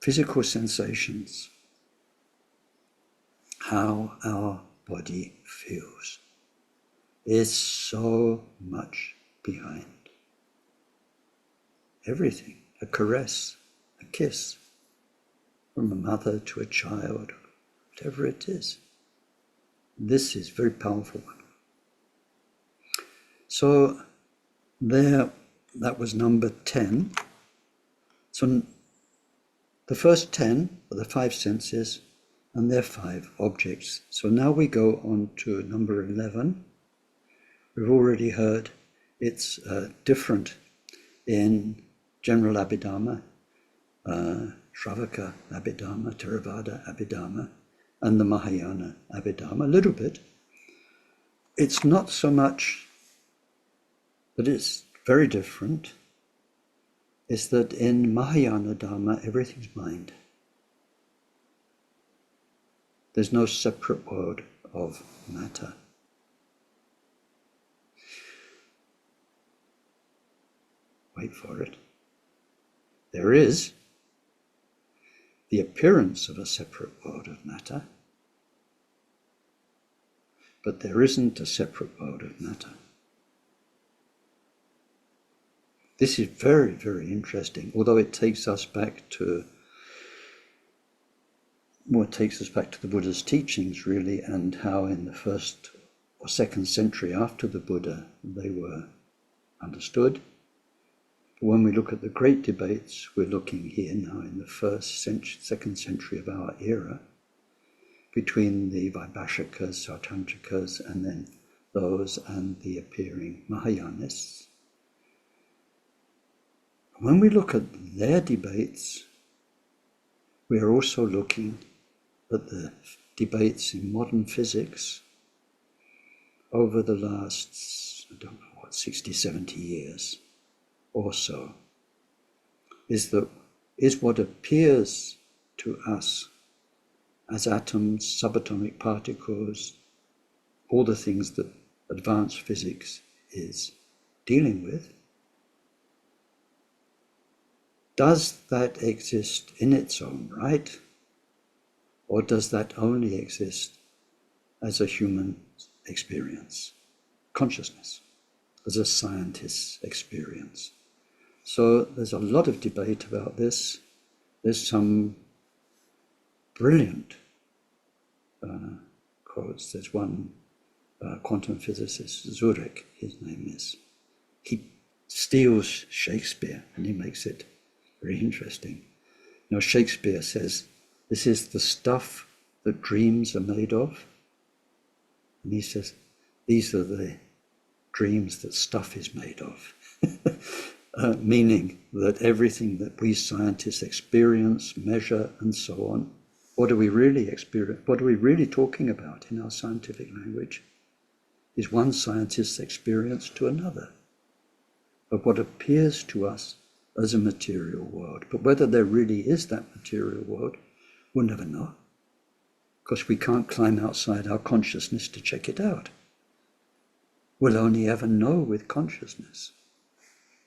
physical sensations, how our body feels, is so much behind everything. A caress, a kiss, from a mother to a child, whatever it is. This is a very powerful one. So there, that was number 10. So the first 10 are the 5 senses and their 5 objects. So now we go on to number 11. We've already heard it's different in general Abhidharma, Shravaka Abhidharma, Theravada Abhidharma, and the Mahayana Abhidharma, a little bit. It's not so much that it's very different, it's that in Mahayana Dharma, everything's mind. There's no separate world of matter. Wait for it. There is the appearance of a separate world of matter, but there isn't a separate world of matter. This is very, very interesting, although it takes us back to, well, it takes us back to the Buddha's teachings, really, and how in the 1st or 2nd century after the Buddha, they were understood. But when we look at the great debates, we're looking here now in the 1st century, 2nd century of our era, between the Vaibhashikas, Sautrantikas, and then those and the appearing Mahayanists. When we look at their debates, we are also looking at the debates in modern physics over the last, 60, 70 years or so, is what appears to us as atoms, subatomic particles, all the things that advanced physics is dealing with. Does that exist in its own right? Or does that only exist as a human experience, consciousness, as a scientist's experience? So there's a lot of debate about this. There's some brilliant quotes. There's one quantum physicist, Zurich, his name is. He steals Shakespeare and he makes it very interesting. You know, Shakespeare says, this is the stuff that dreams are made of. And he says, these are the dreams that stuff is made of. Meaning that everything that we scientists experience, measure, and so on, what are we really experience? What are we really talking about in our scientific language? Is one scientist's experience to another of what appears to us as a material world. But whether there really is that material world, we'll never know, because we can't climb outside our consciousness to check it out. We'll only ever know with consciousness.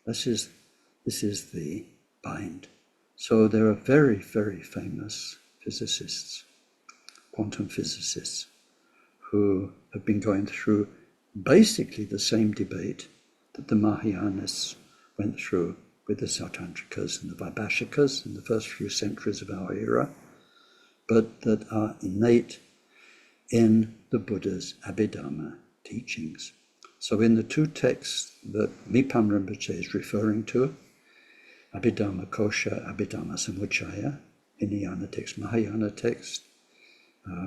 This is the bind. So there are very, very famous physicists, quantum physicists, who have been going through basically the same debate that the Mahayanists went through with the Sautrantikas and the Vaibhashikas in the first few centuries of our era, but that are innate in the Buddha's Abhidharma teachings. So in the 2 texts that Mipam Rinpoche is referring to, Abhidharma Kosha, Abhidharma Samuccaya, Hinayana text, Mahayana text,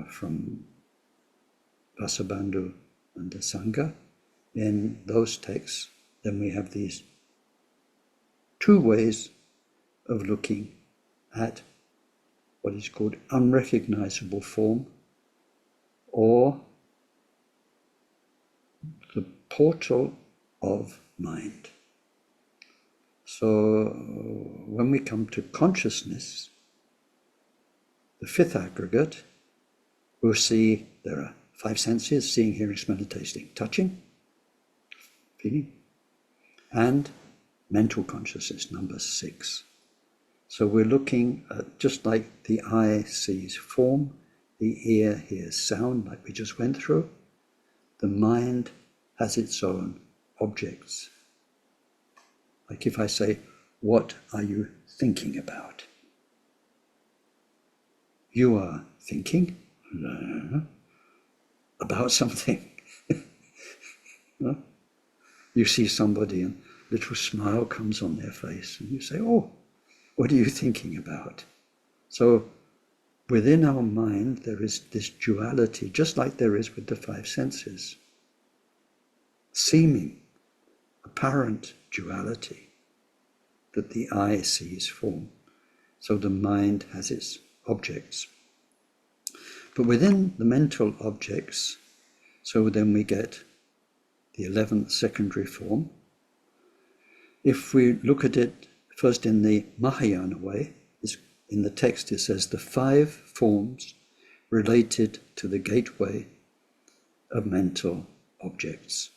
from Vasubandhu and the Sangha, in those texts, then we have these two ways of looking at what is called unrecognizable form, or the portal of mind. So when we come to consciousness, the fifth aggregate, we'll see there are five senses: seeing, hearing, smelling, tasting, touching, feeling, and mental consciousness, number 6. So we're looking at, just like the eye sees form, the ear hears sound, like we just went through, the mind has its own objects. Like if I say, what are you thinking about? You are thinking about something. You see somebody and a little smile comes on their face and you say, oh, what are you thinking about? So within our mind there is this duality, just like there is with the five senses. Seeming, apparent duality, that the eye sees form. So the mind has its objects. But within the mental objects, so then we get the 11th secondary form. If we look at it first in the Mahayana way, in the text it says the 5 forms related to the gateway of mental objects.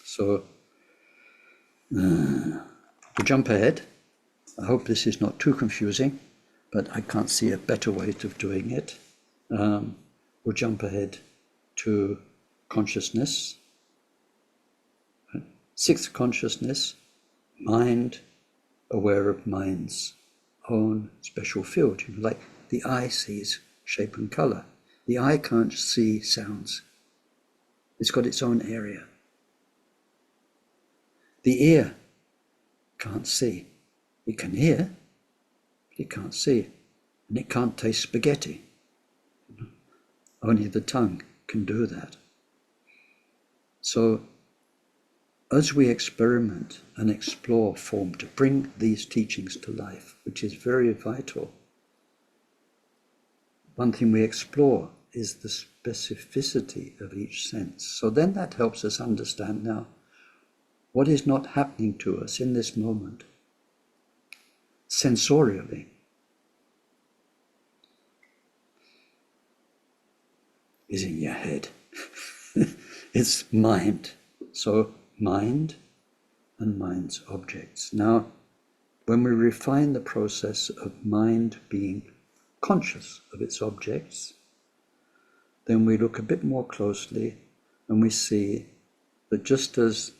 So to jump ahead, I hope this is not too confusing, but I can't see a better way of doing it. We'll jump ahead to consciousness. 6th consciousness, mind aware of mind's own special field. Like the eye sees shape and color. The eye can't see sounds. It's got its own area. The ear can't see. It can hear, but it can't see. And it can't taste spaghetti. Only the tongue can do that. So as we experiment and explore form to bring these teachings to life, which is very vital, one thing we explore is the specificity of each sense. So then that helps us understand now what is not happening to us in this moment sensorially. Is in your head. It's mind. So mind and mind's objects. Now, when we refine the process of mind being conscious of its objects, then we look a bit more closely and we see that just as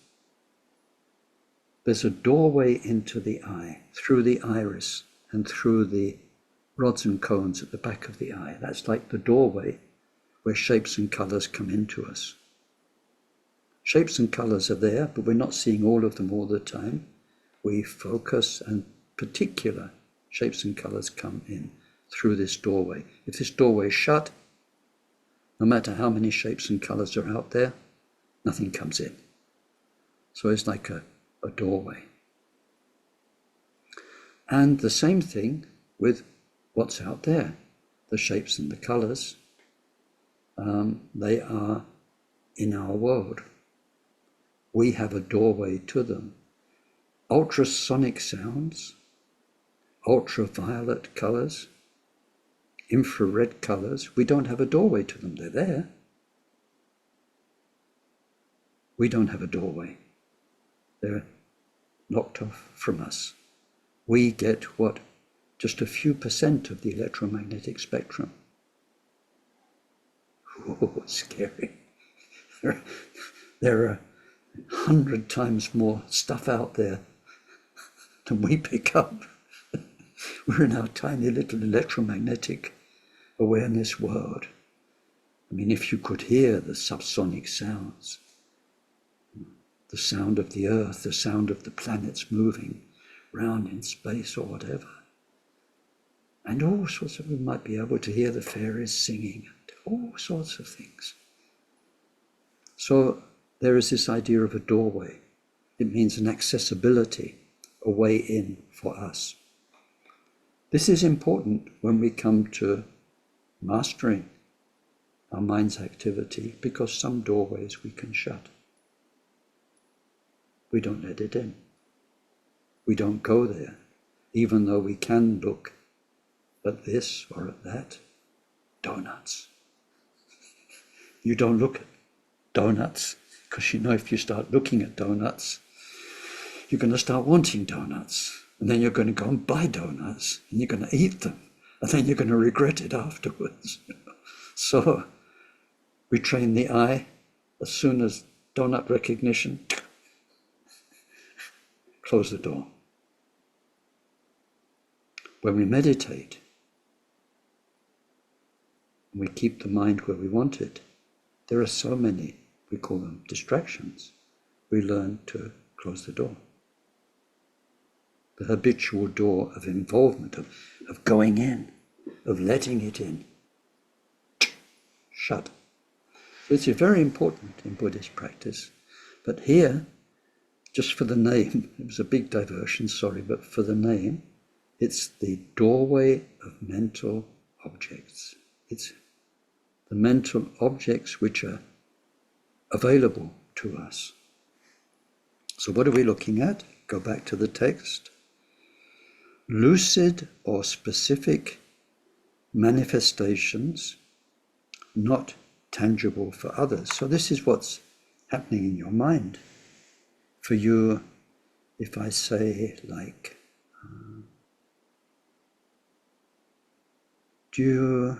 there's a doorway into the eye, through the iris and through the rods and cones at the back of the eye, that's like the doorway where shapes and colors come into us. Shapes and colors are there, but we're not seeing all of them all the time. We focus, and particular shapes and colors come in through this doorway. If this doorway is shut, no matter how many shapes and colors are out there, nothing comes in. So it's like a doorway. And the same thing with what's out there, the shapes and the colors. They are in our world. We have a doorway to them. Ultrasonic sounds, ultraviolet colors, infrared colors, we don't have a doorway to them. They're there. We don't have a doorway. They're locked off from us. We get what? Just a few % of the electromagnetic spectrum. Oh, scary. There are 100 times more stuff out there than we pick up. We're in our tiny little electromagnetic awareness world. I mean, if you could hear the subsonic sounds, the sound of the earth, the sound of the planets moving round in space or whatever, and all sorts of, we might be able to hear the fairies singing, all sorts of things. So there is this idea of a doorway. It means an accessibility, a way in for us. This is important when we come to mastering our mind's activity, because some doorways we can shut. We don't let it in. We don't go there, even though we can look at this or at that. Donuts. You don't look at donuts, because you know if you start looking at donuts, you're going to start wanting donuts. And then you're going to go and buy donuts, and you're going to eat them, and then you're going to regret it afterwards. So we train the eye. As soon as donut recognition, close the door. When we meditate, we keep the mind where we want it. There are so many, we call them distractions. We learn to close the door. The habitual door of involvement, of going in, of letting it in. Shut. This is very important in Buddhist practice. But here, just for the name, it was a big diversion, sorry, but for the name, it's the doorway of mental objects. It's the mental objects which are available to us. So what are we looking at? Go back to the text. Lucid or specific manifestations, not tangible for others. So this is what's happening in your mind. For you, if I say like, do you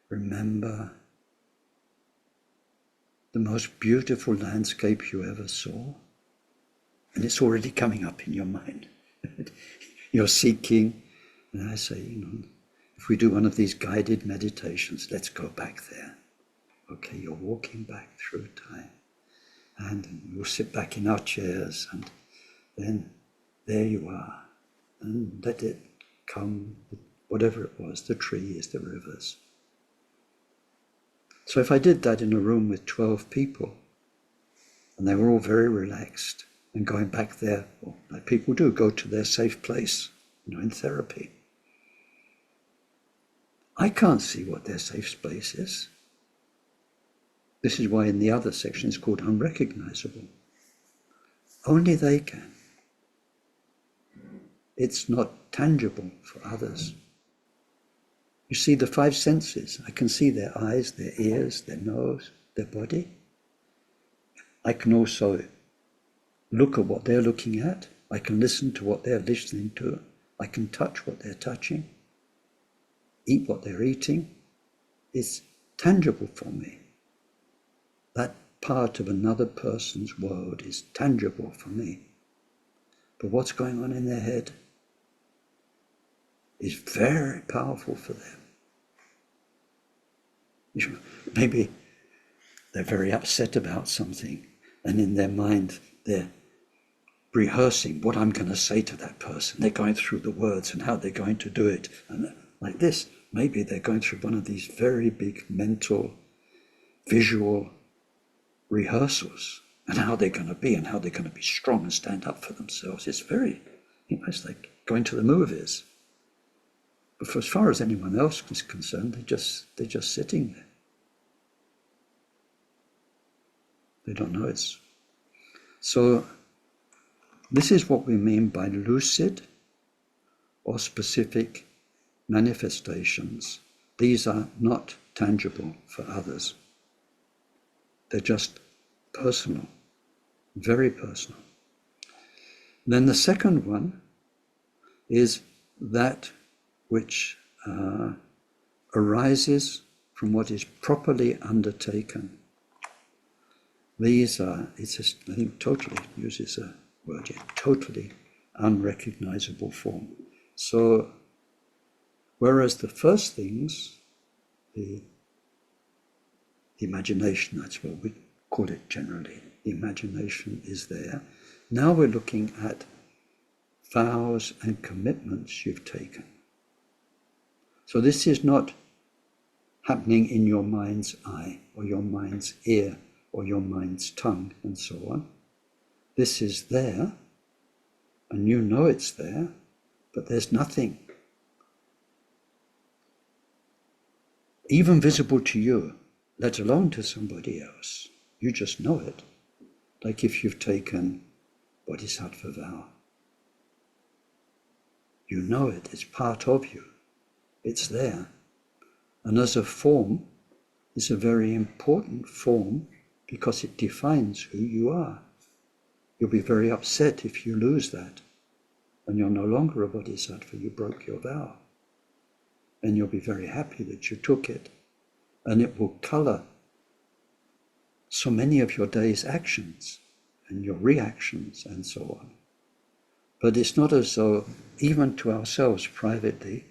remember the most beautiful landscape you ever saw? And it's already coming up in your mind. You're seeking, and I say, if we do one of these guided meditations, let's go back there. Okay, you're walking back through time, and we'll sit back in our chairs, and then there you are, and let it come, whatever it was, the trees, the rivers. So if I did that in a room with 12 people, and they were all very relaxed, and going back there, well, like people do, go to their safe place, in therapy. I can't see what their safe space is. This is why in the other section it's called unrecognizable. Only they can. It's not tangible for others. You see the five senses. I can see their eyes, their ears, their nose, their body. I can also look at what they're looking at. I can listen to what they're listening to. I can touch what they're touching. Eat what they're eating. It's tangible for me. That part of another person's world is tangible for me. But what's going on in their head is very powerful for them. Maybe they're very upset about something, and in their mind they're rehearsing what I'm going to say to that person. They're going through the words and how they're going to do it. And like this, maybe they're going through one of these very big mental, visual rehearsals, and how they're going to be, and how they're going to be strong and stand up for themselves. It's very, it's like going to the movies. But for as far as anyone else is concerned, they're just sitting there. They don't know it's. So this is what we mean by lucid or specific manifestations. These are not tangible for others. They're just personal, very personal. Then the second one is that which arises from what is properly undertaken. These are, it's just, I think totally uses a word here, totally unrecognizable form. So, whereas the first things, the imagination, that's what we call it generally, the imagination is there. Now we're looking at vows and commitments you've taken. So this is not happening in your mind's eye or your mind's ear or your mind's tongue, and so on. This is there, and you know it's there, but there's nothing even visible to you, let alone to somebody else. You just know it. Like if you've taken Bodhisattva vow. You know it, it's part of you. It's there. And as a form, it's a very important form because it defines who you are. You'll be very upset if you lose that and you're no longer a Bodhisattva, you broke your vow. And you'll be very happy that you took it. And it will color so many of your day's actions and your reactions and so on. But it's not as though, even to ourselves privately,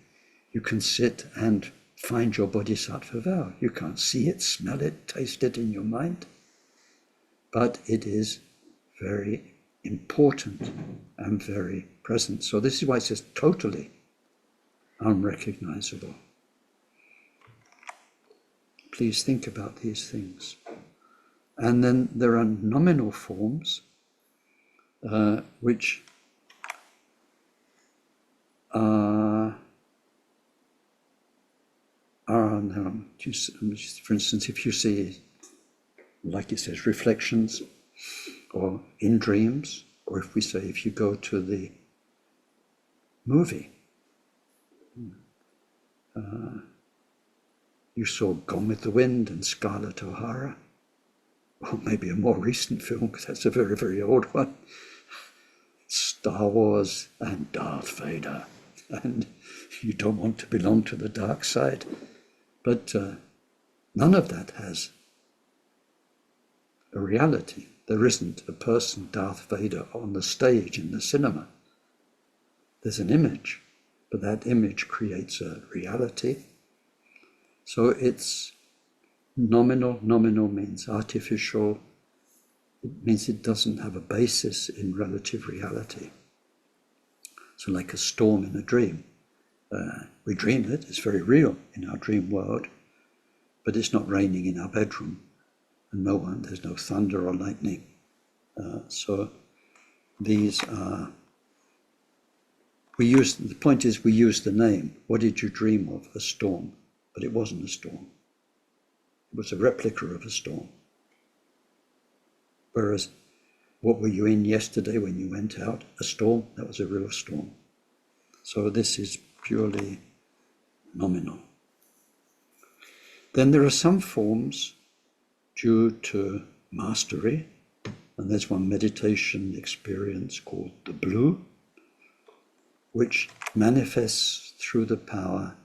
you can sit and find your Bodhisattva vow. You can't see it, smell it, taste it in your mind. But it is very important and very present. So this is why it says totally unrecognizable. Please think about these things. And then there are nominal forms which are for instance, if you see, like it says, reflections, or in dreams, or if we say, if you go to the movie, you saw Gone with the Wind and Scarlett O'Hara, or maybe a more recent film, because that's a very, very old one, Star Wars and Darth Vader, and you don't want to belong to the dark side. But none of that has a reality. There isn't a person, Darth Vader, on the stage in the cinema. There's an image, but that image creates a reality. So it's nominal. Nominal means artificial. It means it doesn't have a basis in relative reality. So like a storm in a dream. We dream it, it's very real in our dream world, but it's not raining in our bedroom, and there's no thunder or lightning. So these are, the point is we use the name. What did you dream of? A storm. But it wasn't a storm. It was a replica of a storm. Whereas, what were you in yesterday when you went out? A storm? That was a real storm. So this is purely nominal. Then there are some forms due to mastery, and there's one meditation experience called the blue, which manifests through the power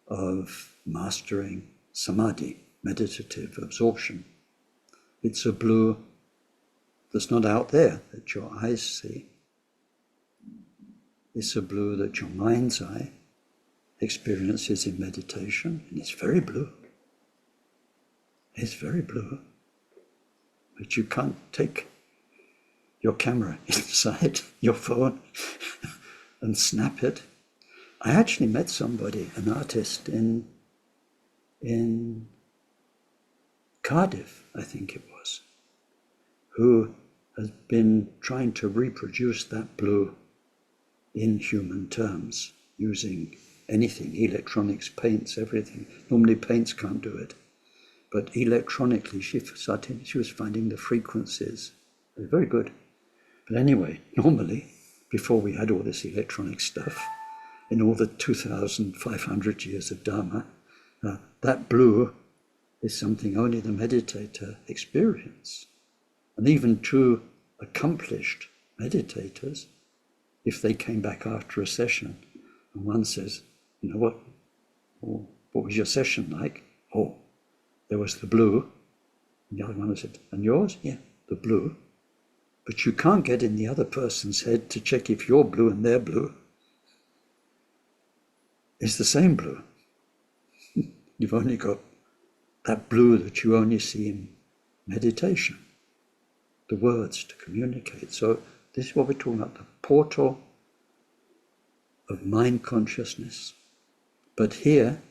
of mastering samadhi, meditative absorption. It's a blue that's not out there, that your eyes see. It's a blue that your mind's eye experiences in meditation, and it's very blue. It's very blue. But you can't take your camera inside your phone and snap it. I actually met somebody, an artist in Cardiff, I think it was, who has been trying to reproduce that blue in human terms, using anything, electronics, paints, everything. Normally paints can't do it, but electronically she was finding the frequencies. It was very good. But anyway, normally, before we had all this electronic stuff, in all the 2,500 years of Dharma, that blue is something only the meditator experience. And even true accomplished meditators, if they came back after a session and one says, you know what was your session like? Oh, there was the blue. And the other one said, and yours? Yeah, the blue. But you can't get in the other person's head to check if you're blue and they're blue. It's the same blue. You've only got that blue that you only see in meditation, the words to communicate. So this is what we're talking about, the portal of mind consciousness. But here,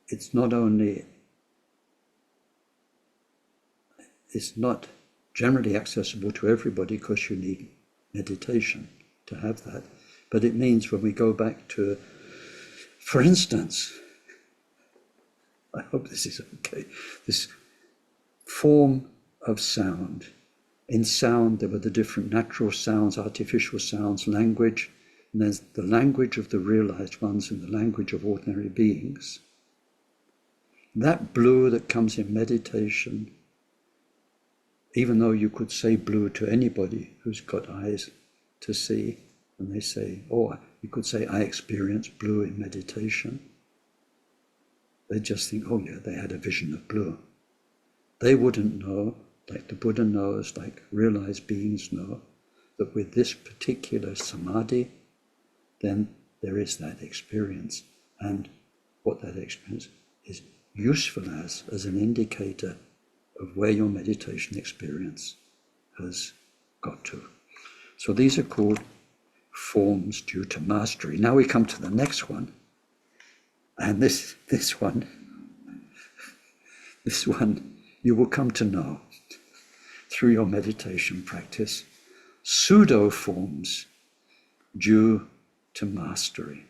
it's not only it's not generally accessible to everybody because you need meditation to have that. But it means when we go back to, for instance, I hope this is okay, this form of sound. In sound, there were the different natural sounds, artificial sounds, language, and there's the language of the realized ones and the language of ordinary beings. That blue that comes in meditation, even though you could say blue to anybody who's got eyes to see, and they say, oh, you could say, I experience blue in meditation. They just think, oh yeah, they had a vision of blue. They wouldn't know, like the Buddha knows, like realized beings know, that with this particular samadhi, then there is that experience. And what that experience is useful as an indicator of where your meditation experience has got to. So these are called forms due to mastery. Now we come to the next one. And this one you will come to know through your meditation practice. Pseudo forms due to mastery.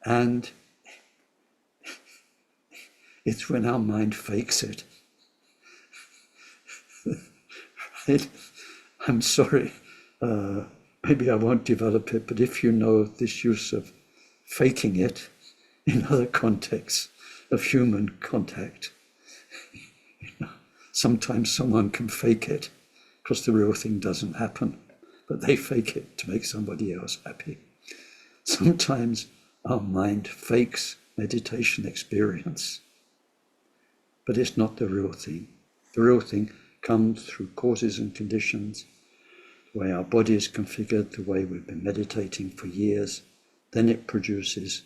And it's when our mind fakes it. Right? I'm sorry, maybe I won't develop it, but if you know this use of faking it in other contexts of human contact, sometimes someone can fake it because the real thing doesn't happen, but they fake it to make somebody else happy. Sometimes our mind fakes meditation experience, but it's not the real thing. The real thing comes through causes and conditions, the way our body is configured, the way we've been meditating for years. Then it produces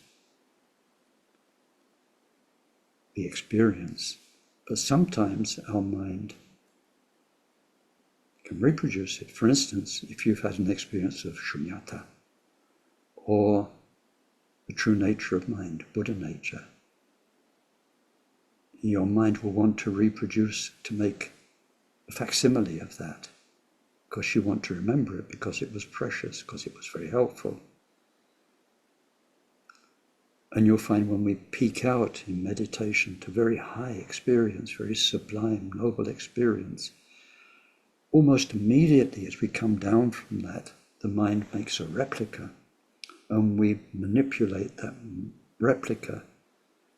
the experience. But sometimes our mind can reproduce it. For instance, if you've had an experience of shunyata, or the true nature of mind, Buddha nature, your mind will want to reproduce, to make a facsimile of that, because you want to remember it, because it was precious, because it was very helpful. And you'll find when we peak out in meditation to very high experience, very sublime, noble experience, almost immediately as we come down from that, the mind makes a replica, and we manipulate that replica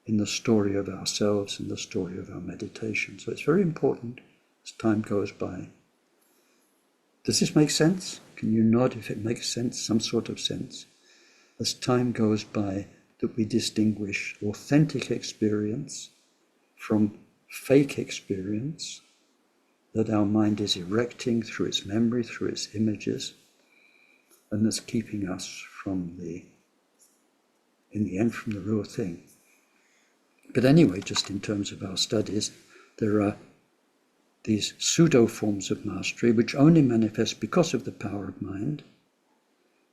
in the story of ourselves and the story of our meditation. So it's very important as time goes by. Does this make sense? Can you nod if it makes sense, some sort of sense? As time goes by, that we distinguish authentic experience from fake experience, that our mind is erecting through its memory, through its images, and that's keeping us from in the end, from the real thing. But anyway, just in terms of our studies, there are these pseudo forms of mastery which only manifest because of the power of mind.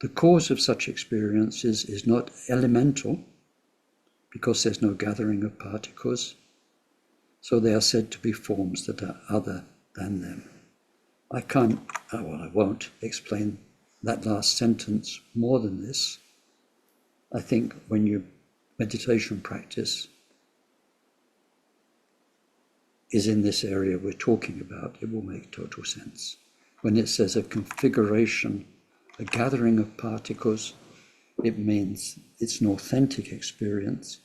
The cause of such experiences is not elemental, because there's no gathering of particles, so they are said to be forms that are other than them. I won't explain that last sentence more than this. I think when you meditation practice is in this area we're talking about, it will make total sense. When it says a configuration, a gathering of particles, it means it's an authentic experience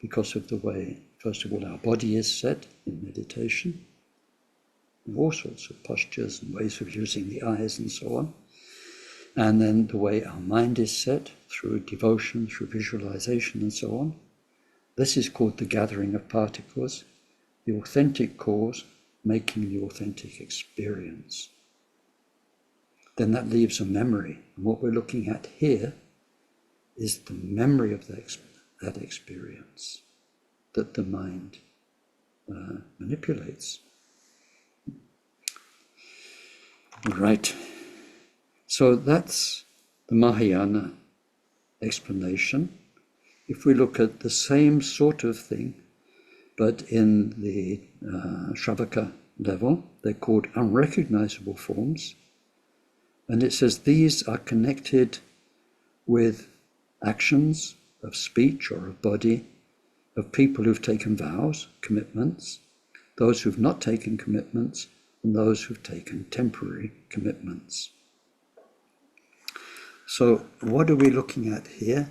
because of the way, first of all, our body is set in meditation, all sorts of postures and ways of using the eyes and so on. And then the way our mind is set through devotion, through visualization and so on. This is called the gathering of particles, the authentic cause making the authentic experience. Then that leaves a memory. And what we're looking at here is the memory of that experience that the mind manipulates. Right. So that's the Mahayana explanation. If we look at the same sort of thing, but in the Shravaka level. They're called unrecognizable forms. And it says these are connected with actions of speech or of body of people who've taken vows, commitments, those who've not taken commitments, and those who've taken temporary commitments. So what are we looking at here?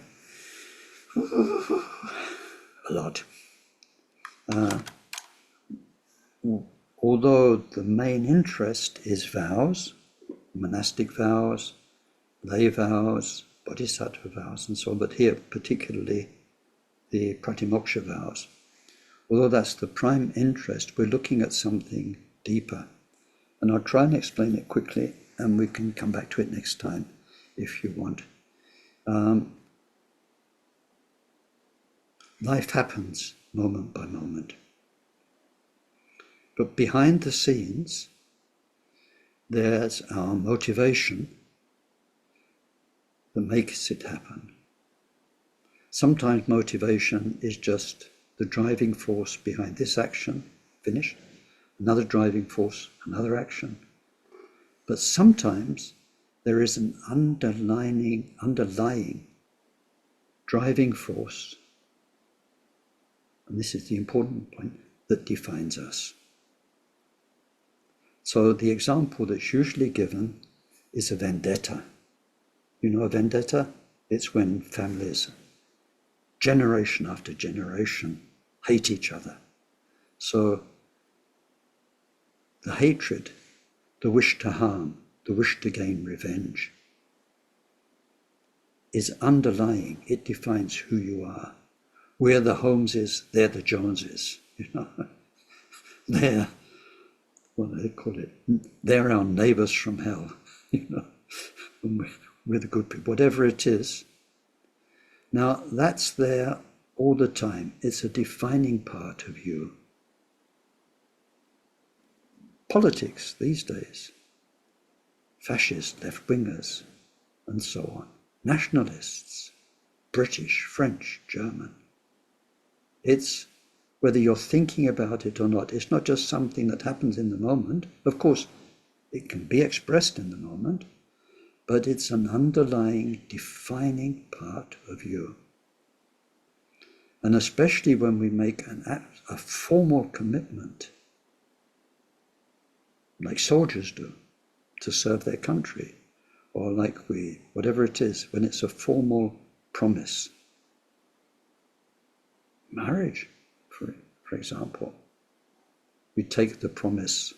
A lot. Although the main interest is vows, monastic vows, lay vows, bodhisattva vows, and so on, but here particularly the pratimoksha vows. Although that's the prime interest, we're looking at something deeper. And I'll try and explain it quickly, and we can come back to it next time if you want. Life happens moment by moment. But behind the scenes, there's our motivation that makes it happen. Sometimes motivation is just the driving force behind this action, finished, another driving force, another action. But sometimes there is an underlying driving force, and this is the important point, that defines us. So the example that's usually given is a vendetta. You know a vendetta? It's when families, generation after generation, hate each other. So the hatred, the wish to harm, the wish to gain revenge is underlying. It defines who you are. We're the Holmeses, they're the Joneses. You know, they're, what do they call it? They're our neighbors from hell. You know, and we're the good people, whatever it is. Now that's there all the time. It's a defining part of you. Politics these days, fascists, left-wingers, and so on. Nationalists, British, French, German. It's whether you're thinking about it or not. It's not just something that happens in the moment. Of course, it can be expressed in the moment, but it's an underlying, defining part of you. And especially when we make a formal commitment, like soldiers do, to serve their country, or like whatever it is, when it's a formal promise. Marriage, for example. We take the promise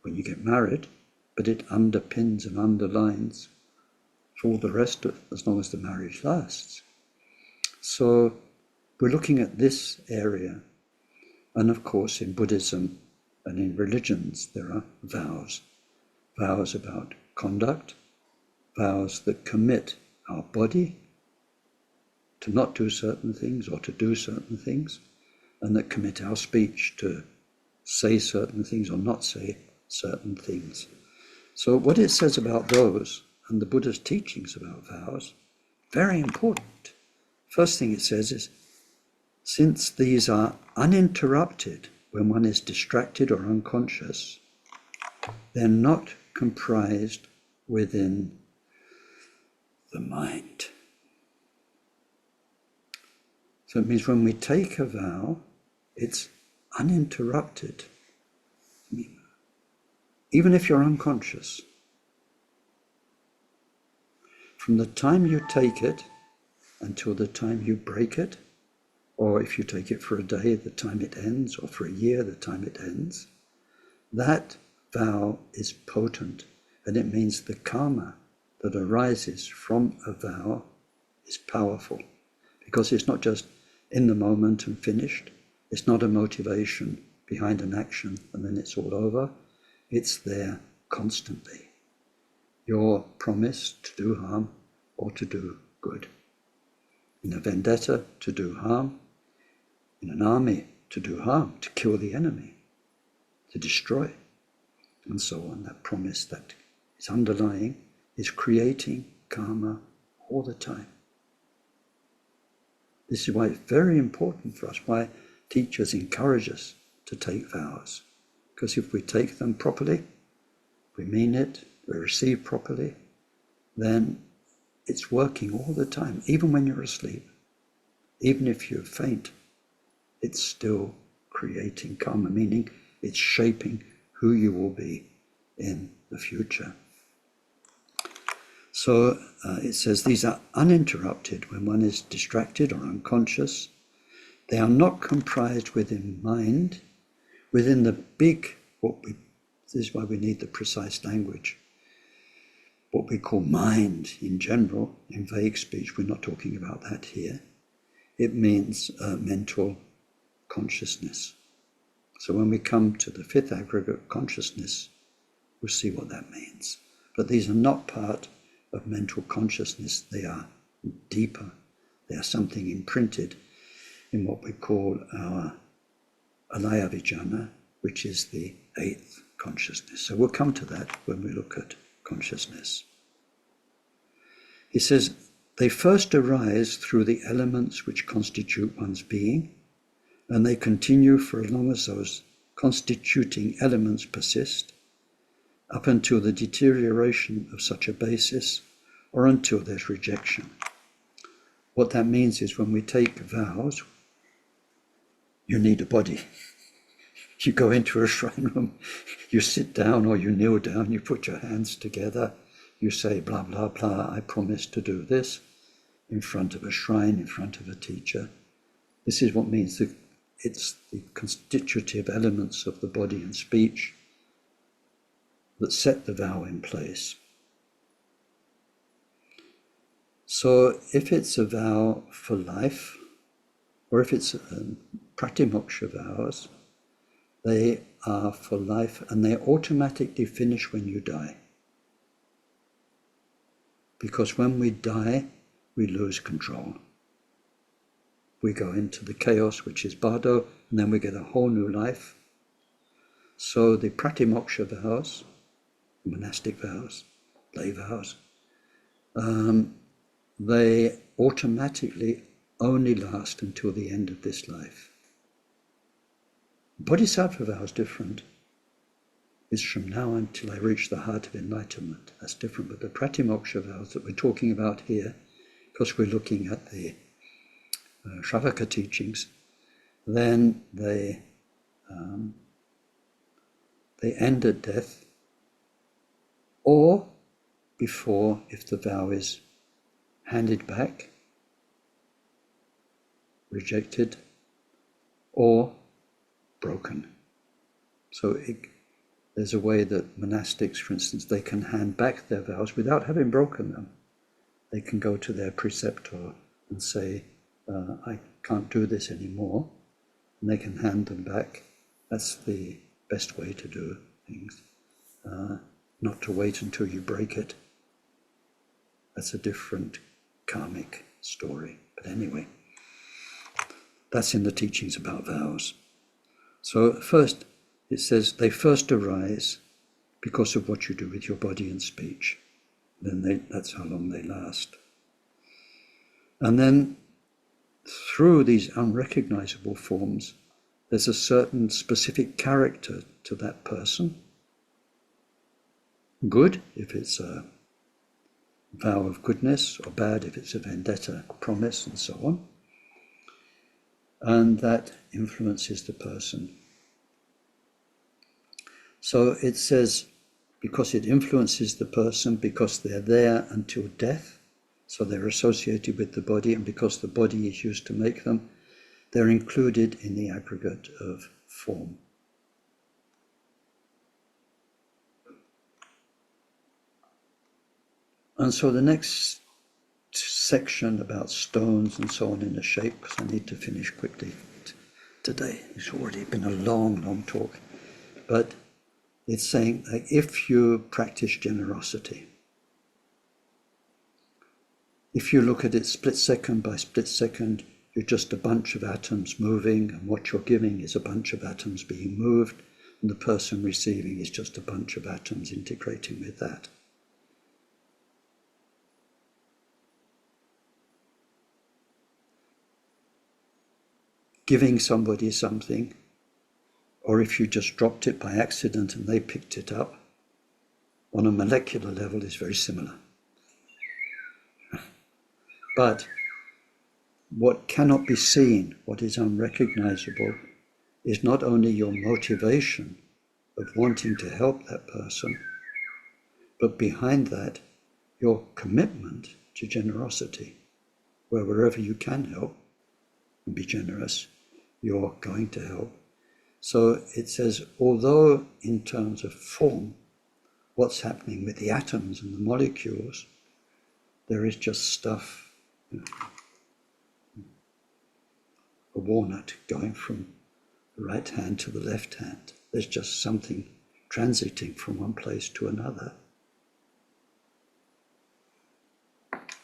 when you get married, but it underpins and underlines for all the rest of it, as long as the marriage lasts. So we're looking at this area. And of course, in Buddhism and in religions, there are vows. Vows about conduct, vows that commit our body to not do certain things or to do certain things, and that commit our speech to say certain things or not say certain things. So what it says about those and the Buddha's teachings about vows, very important. First thing it says is, since these are uninterrupted when one is distracted or unconscious, they're not comprised within the mind. So it means when we take a vow, it's uninterrupted. Even if you're unconscious, from the time you take it until the time you break it, or if you take it for a day, the time it ends, or for a year, the time it ends, that vow is potent, and it means the karma that arises from a vow is powerful, because it's not just in the moment and finished. It's not a motivation behind an action and then it's all over. It's there constantly. Your promise to do harm or to do good. In a vendetta, to do harm. In an army, to do harm, to kill the enemy, to destroy, and so on. That promise that is underlying is creating karma all the time. This is why it's very important for us, why teachers encourage us to take vows, Because if we take them properly, we mean it, we receive properly, then it's working all the time, even when you're asleep. Even if you faint, it's still creating karma, meaning it's shaping who you will be in the future. So it says these are uninterrupted when one is distracted or unconscious. They are not comprised within mind, within the big, this is why we need the precise language, what we call mind in general. In vague speech, we're not talking about that here. It means mental consciousness. So when we come to the fifth aggregate, consciousness, we'll see what that means. But these are not part of mental consciousness. They are deeper. They are something imprinted in what we call our alaya vijnana, which is the eighth consciousness. So we'll come to that when we look at consciousness. He says, they first arise through the elements which constitute one's being, and they continue for as long as those constituting elements persist, up until the deterioration of such a basis, or until there's rejection. What that means is when we take vows, you need a body. You go into a shrine room, you sit down or you kneel down, you put your hands together, you say blah, blah, blah, I promise to do this, in front of a shrine, in front of a teacher. This is what means that it's the constitutive elements of the body and speech that set the vow in place. So if it's a vow for life, or if it's pratimoksha vows, they are for life and they automatically finish when you die. Because when we die, we lose control. We go into the chaos, which is bardo, and then we get a whole new life. So the pratimoksha vows, monastic vows, lay vows, they automatically only last until the end of this life. Bodhisattva vow is different. It's from now until I reach the heart of enlightenment. That's different. But the pratimoksha vows that we're talking about here, because we're looking at the Shravaka teachings, then they end at death, or before, if the vow is handed back, rejected, or broken. So there's a way that monastics, for instance, they can hand back their vows without having broken them. They can go to their preceptor and say, I can't do this anymore, and they can hand them back. That's the best way to do things, not to wait until you break it. That's a different karmic story. But anyway, that's in the teachings about vows. So first, it says they first arise because of what you do with your body and speech. Then that's how long they last. And then through these unrecognizable forms, there's a certain specific character to that person. Good, if it's a vow of goodness, or bad, if it's a vendetta, promise, and so on. And that influences the person. So it says, because it influences the person, because they're there until death, so they're associated with the body, and because the body is used to make them, they're included in the aggregate of form. And so the next section about stones and so on in the shape, because I need to finish quickly today. It's already been a long, long talk. But it's saying that if you practice generosity, if you look at it split second by split second, you're just a bunch of atoms moving, and what you're giving is a bunch of atoms being moved, and the person receiving is just a bunch of atoms integrating with that. Giving somebody something, or or if you just dropped it by accident and they picked it up, on a molecular level is very similar. But what cannot be seen, what is unrecognizable, is not only your motivation of wanting to help that person, but behind that, your commitment to generosity, where wherever you can help and be generous, you're going to help. So it says, although in terms of form, what's happening with the atoms and the molecules, there is just stuff, a walnut going from the right hand to the left hand. There's just something transiting from one place to another.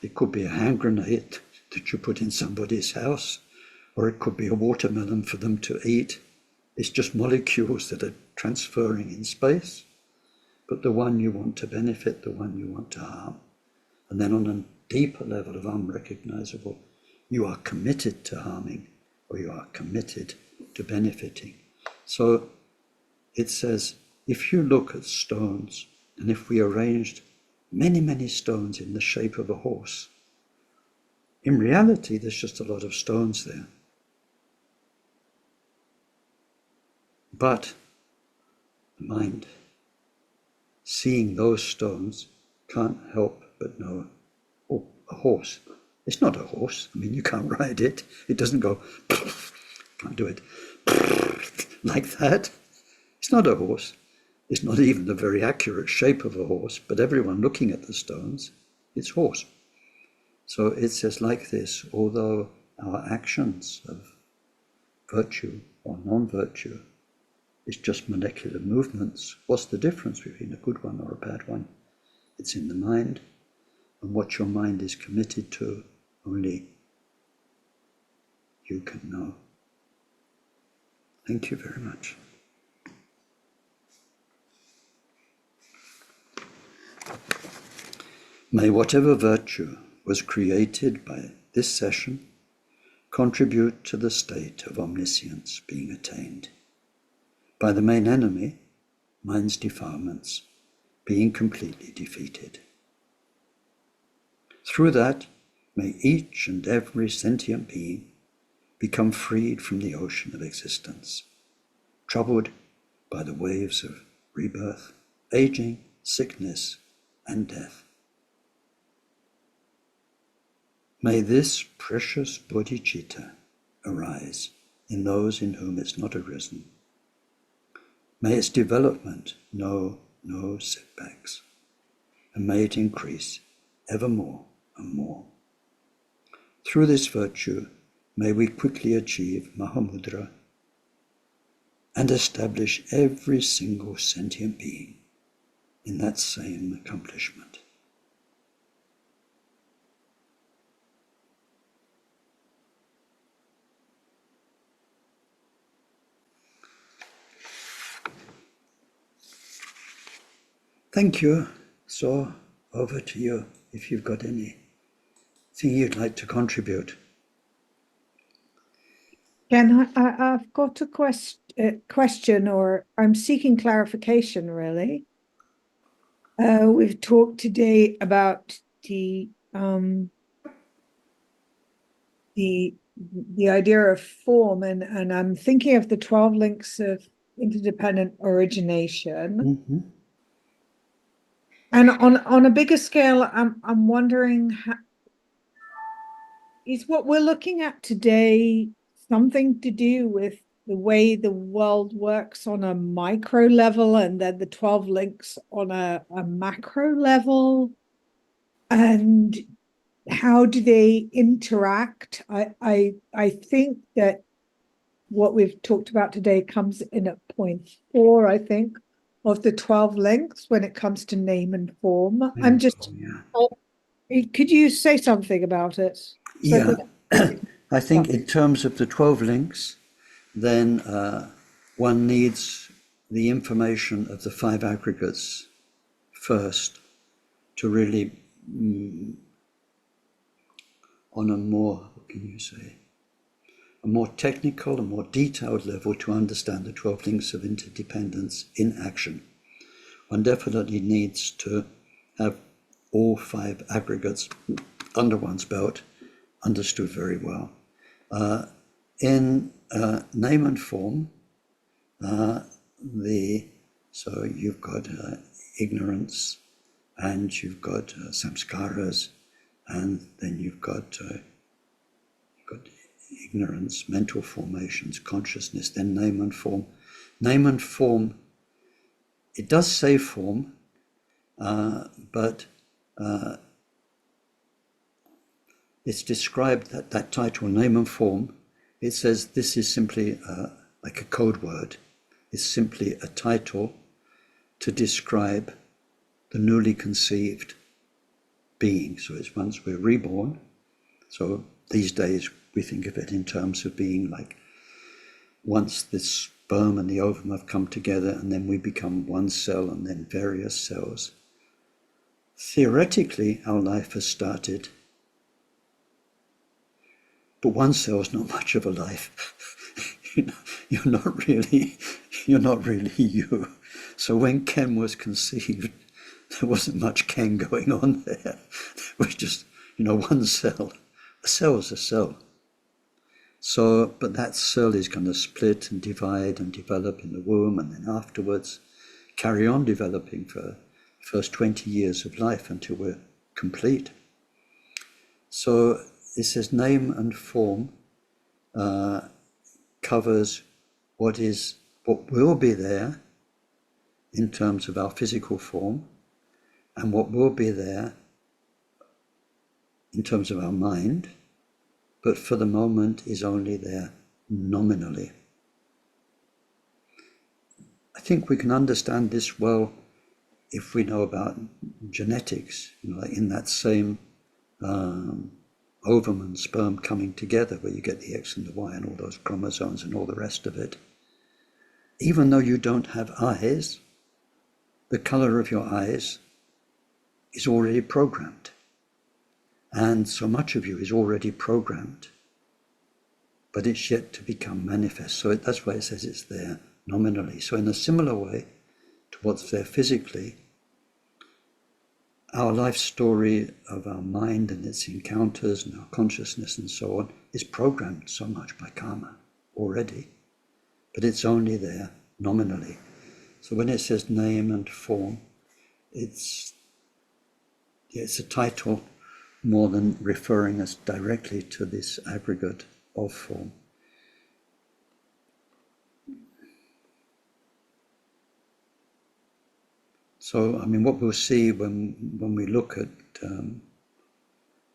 It could be a hand grenade that you put in somebody's house, or it could be a watermelon for them to eat. It's just molecules that are transferring in space, but the one you want to benefit, the one you want to harm. And then on a deeper level of unrecognizable, you are committed to harming, or you are committed to benefiting. So it says, if you look at stones, and if we arranged many, many stones in the shape of a horse, in reality, there's just a lot of stones there. But the mind, seeing those stones, can't help but know, oh, a horse. It's not a horse. I mean, you can't ride it. It doesn't go, can't do it, like that. It's not a horse. It's not even the very accurate shape of a horse, but everyone looking at the stones, it's horse. So it says like this, although our actions of virtue or non-virtue is just molecular movements, what's the difference between a good one or a bad one? It's in the mind, and what your mind is committed to, only you can know. Thank you very much. May whatever virtue was created by this session contribute to the state of omniscience being attained. By the main enemy, mind's defilements, being completely defeated. Through that, may each and every sentient being become freed from the ocean of existence, troubled by the waves of rebirth, aging, sickness, and death. May this precious bodhicitta arise in those in whom it's not arisen. May its development know no setbacks, and may it increase ever more and more. Through this virtue, may we quickly achieve Mahamudra and establish every single sentient being in that same accomplishment. Thank you. So over to you if you've got anything you'd like to contribute. Ken, I've got a question, or I'm seeking clarification, really. We've talked today about the idea of form, and I'm thinking of the 12 links of interdependent origination. Mm-hmm. And on a bigger scale, I'm wondering, is what we're looking at today something to do with the way the world works on a micro level, and then the 12 links on a macro level? And how do they interact? I think that what we've talked about today comes in at point 4, I think, of the 12 links when it comes to name and form. I'm just, could you say something about it? Yeah, I think in terms of the 12 links, then one needs the information of the 5 aggregates first to really, on a more, what can you say, a more technical, a more detailed level to understand the 12 links of interdependence in action. One definitely needs to have all 5 aggregates under one's belt understood very well. In name and form, so you've got ignorance, and you've got samskaras, and then you've got ignorance, mental formations, consciousness, then name and form. Name and form, it does say form, but it's described, that title, name and form, it says this is simply like a code word. It's simply a title to describe the newly conceived being. So it's once we're reborn. So these days we think of it in terms of being like once the sperm and the ovum have come together, and then we become one cell and then various cells. Theoretically, our life has started, but one cell is not much of a life. You're not really you. So when Ken was conceived, there wasn't much Ken going on there. There was just, one cell. A cell is a cell. So, but that cell is going to split and divide and develop in the womb, and then afterwards carry on developing for the first 20 years of life until we're complete. So it says name and form covers what will be there in terms of our physical form, and what will be there in terms of our mind, but for the moment is only there nominally. I think we can understand this well if we know about genetics, like in that same ovum and sperm coming together, where you get the X and the Y and all those chromosomes and all the rest of it. Even though you don't have eyes, the color of your eyes is already programmed. And so much of you is already programmed, but it's yet to become manifest. So that's why it says it's there nominally. So in a similar way to what's there physically, our life story of our mind and its encounters and our consciousness and so on is programmed so much by karma already, but it's only there nominally. So when it says name and form, it's a title more than referring us directly to this aggregate of form. So, what we'll see when we look at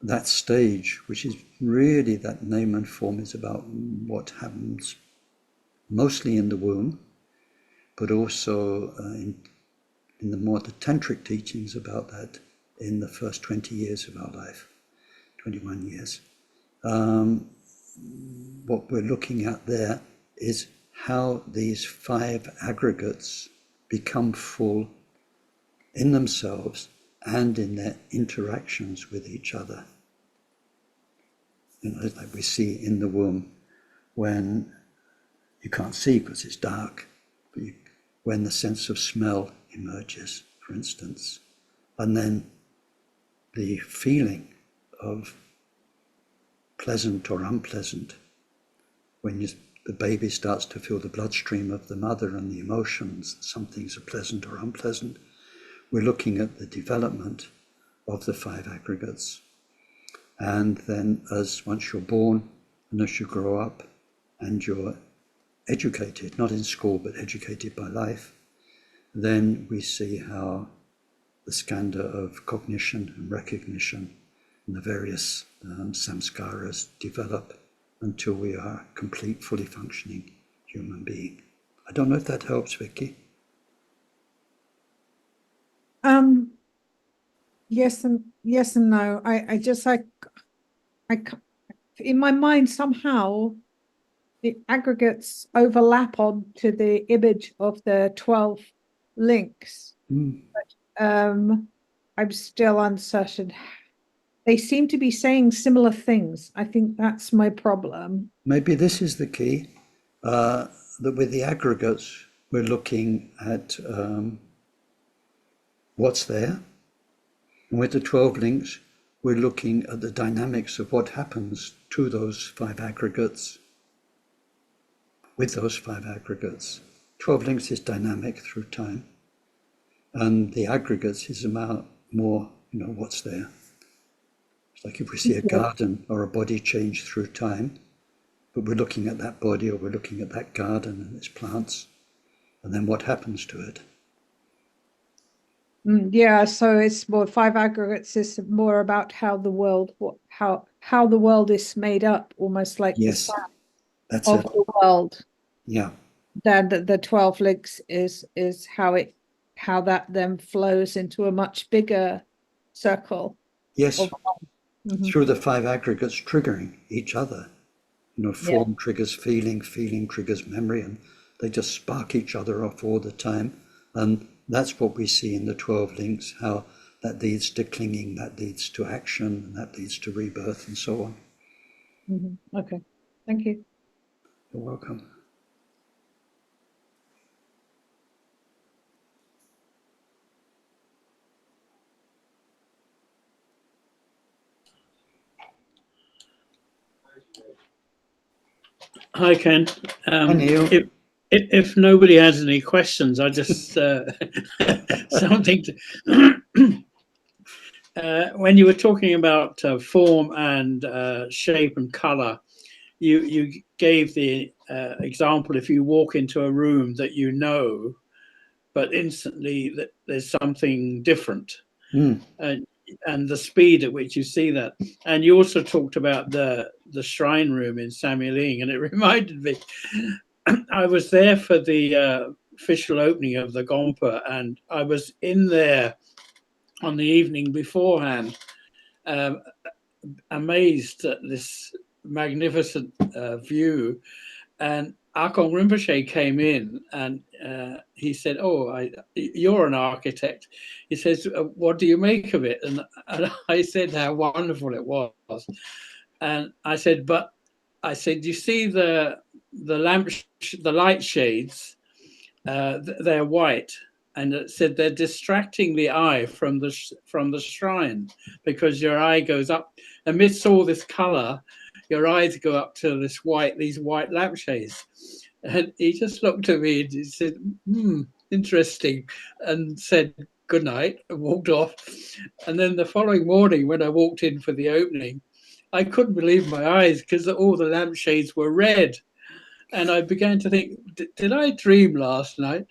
that stage, which is really that name and form, is about what happens mostly in the womb, but also in the tantric teachings about that in the first 20 years of our life, 21 years. What we're looking at there is how these 5 aggregates become full in themselves and in their interactions with each other. Like we see in the womb, when you can't see because it's dark, but when the sense of smell emerges, for instance, and then the feeling of pleasant or unpleasant, when the baby starts to feel the bloodstream of the mother and the emotions, some things are pleasant or unpleasant. We're looking at the development of the 5 aggregates. And then once you're born, and as you grow up and you're educated, not in school, but educated by life, then we see how the skanda of cognition and recognition and the various samskaras develop until we are a complete, fully functioning human being. I don't know if that helps, Vicky. Yes and no. I just in my mind somehow the aggregates overlap onto the image of the 12 links. But I'm still uncertain they seem to be saying similar things. I think that's my problem. Maybe this is the key, that with the aggregates, we're looking at what's there. And with the 12 links, we're looking at the dynamics of what happens to those 5 aggregates, with those 5 aggregates. 12 links is dynamic through time, and the aggregates is about more, what's there. It's like if we see a garden or a body change through time, but we're looking at that body or we're looking at that garden and its plants, and then what happens to it. Yeah, so it's more 5 aggregates is more about how the world, how the world is made up, almost like the Yes, sum that's of it. the world. Yeah. Then the 12 links is how that then flows into a much bigger circle. Yes, Mhm. through the 5 aggregates triggering each other. Yeah. Form triggers feeling, feeling triggers memory, and they just spark each other off all the time. And that's what we see in the 12 links, how that leads to clinging, that leads to action, and that leads to rebirth, and so on. Okay, thank you. You're welcome. Hi, Ken. Hi, Neil. If nobody has any questions, I just something to, when you were talking about form and shape and color, you gave the example if you walk into a room that but instantly that there's something different. And the speed at which you see that. And you also talked about the shrine room in Samueling, and it reminded me, I was there for the official opening of the Gompa, and I was in there on the evening beforehand, amazed at this magnificent view. And Akong Rinpoche came in and he said, you're an architect. He says, what do you make of it? And I said how wonderful it was. And I said, you see the light shades, they're white. And it said they're distracting the eye from the shrine, because your eye goes up amidst all this color. Your eyes go up to these white lampshades. And he just looked at me and he said, interesting, and said good night and walked off. And then the following morning, when I walked in for the opening, I couldn't believe my eyes because all the lampshades were red. And I began to think, did I dream last night?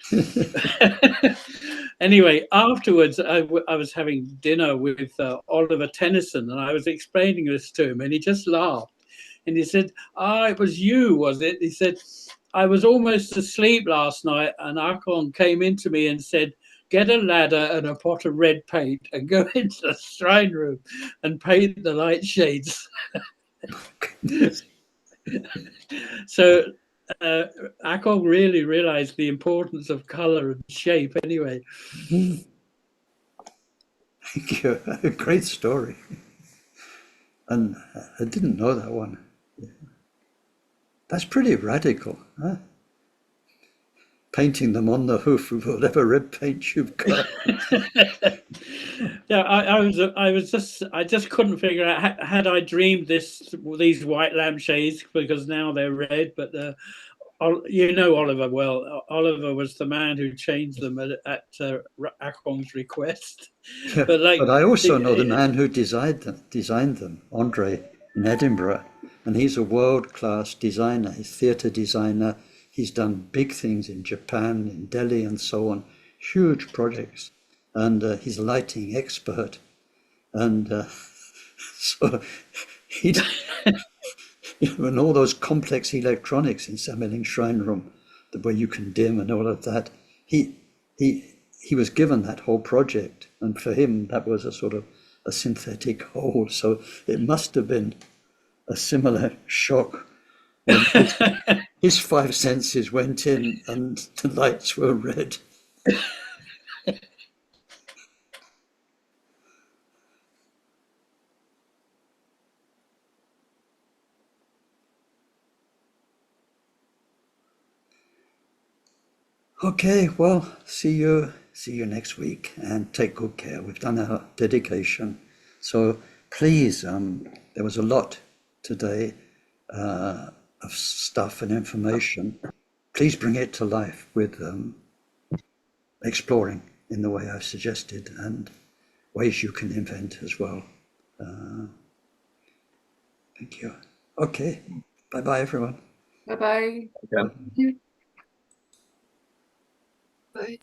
Anyway, afterwards, I was having dinner with Oliver Tennyson, and I was explaining this to him, and he just laughed. And he said, it was you, was it? He said, I was almost asleep last night, and Akon came into me and said, get a ladder and a pot of red paint and go into the shrine room and paint the light shades. So Akon really realized the importance of color and shape anyway. Thank you. A great story. And I didn't know that one. That's pretty radical, huh? Painting them on the hoof with whatever red paint you've got. Yeah, I just couldn't figure out, had I dreamed these white lampshades, because now they're red, but Oliver well. Oliver was the man who changed them at Akong's request. Yeah, but I also know the man who designed them, Andre, in Edinburgh, and he's a world-class designer. He's theatre designer. He's done big things in Japan, in Delhi, and so on, huge projects, and he's a lighting expert, and so he. And all those complex electronics in Sameling Shrine Room, where you can dim and all of that, he was given that whole project, and for him that was a sort of a synthetic whole. So it must have been a similar shock when his 5 senses went in and the lights were red. Okay, well, see you next week, and take good care. We've done our dedication, so please, there was a lot today of stuff and information. Please bring it to life with exploring in the way I've suggested, and ways you can invent as well. Thank you. Okay, bye bye, everyone. Bye-bye. Yeah. Bye.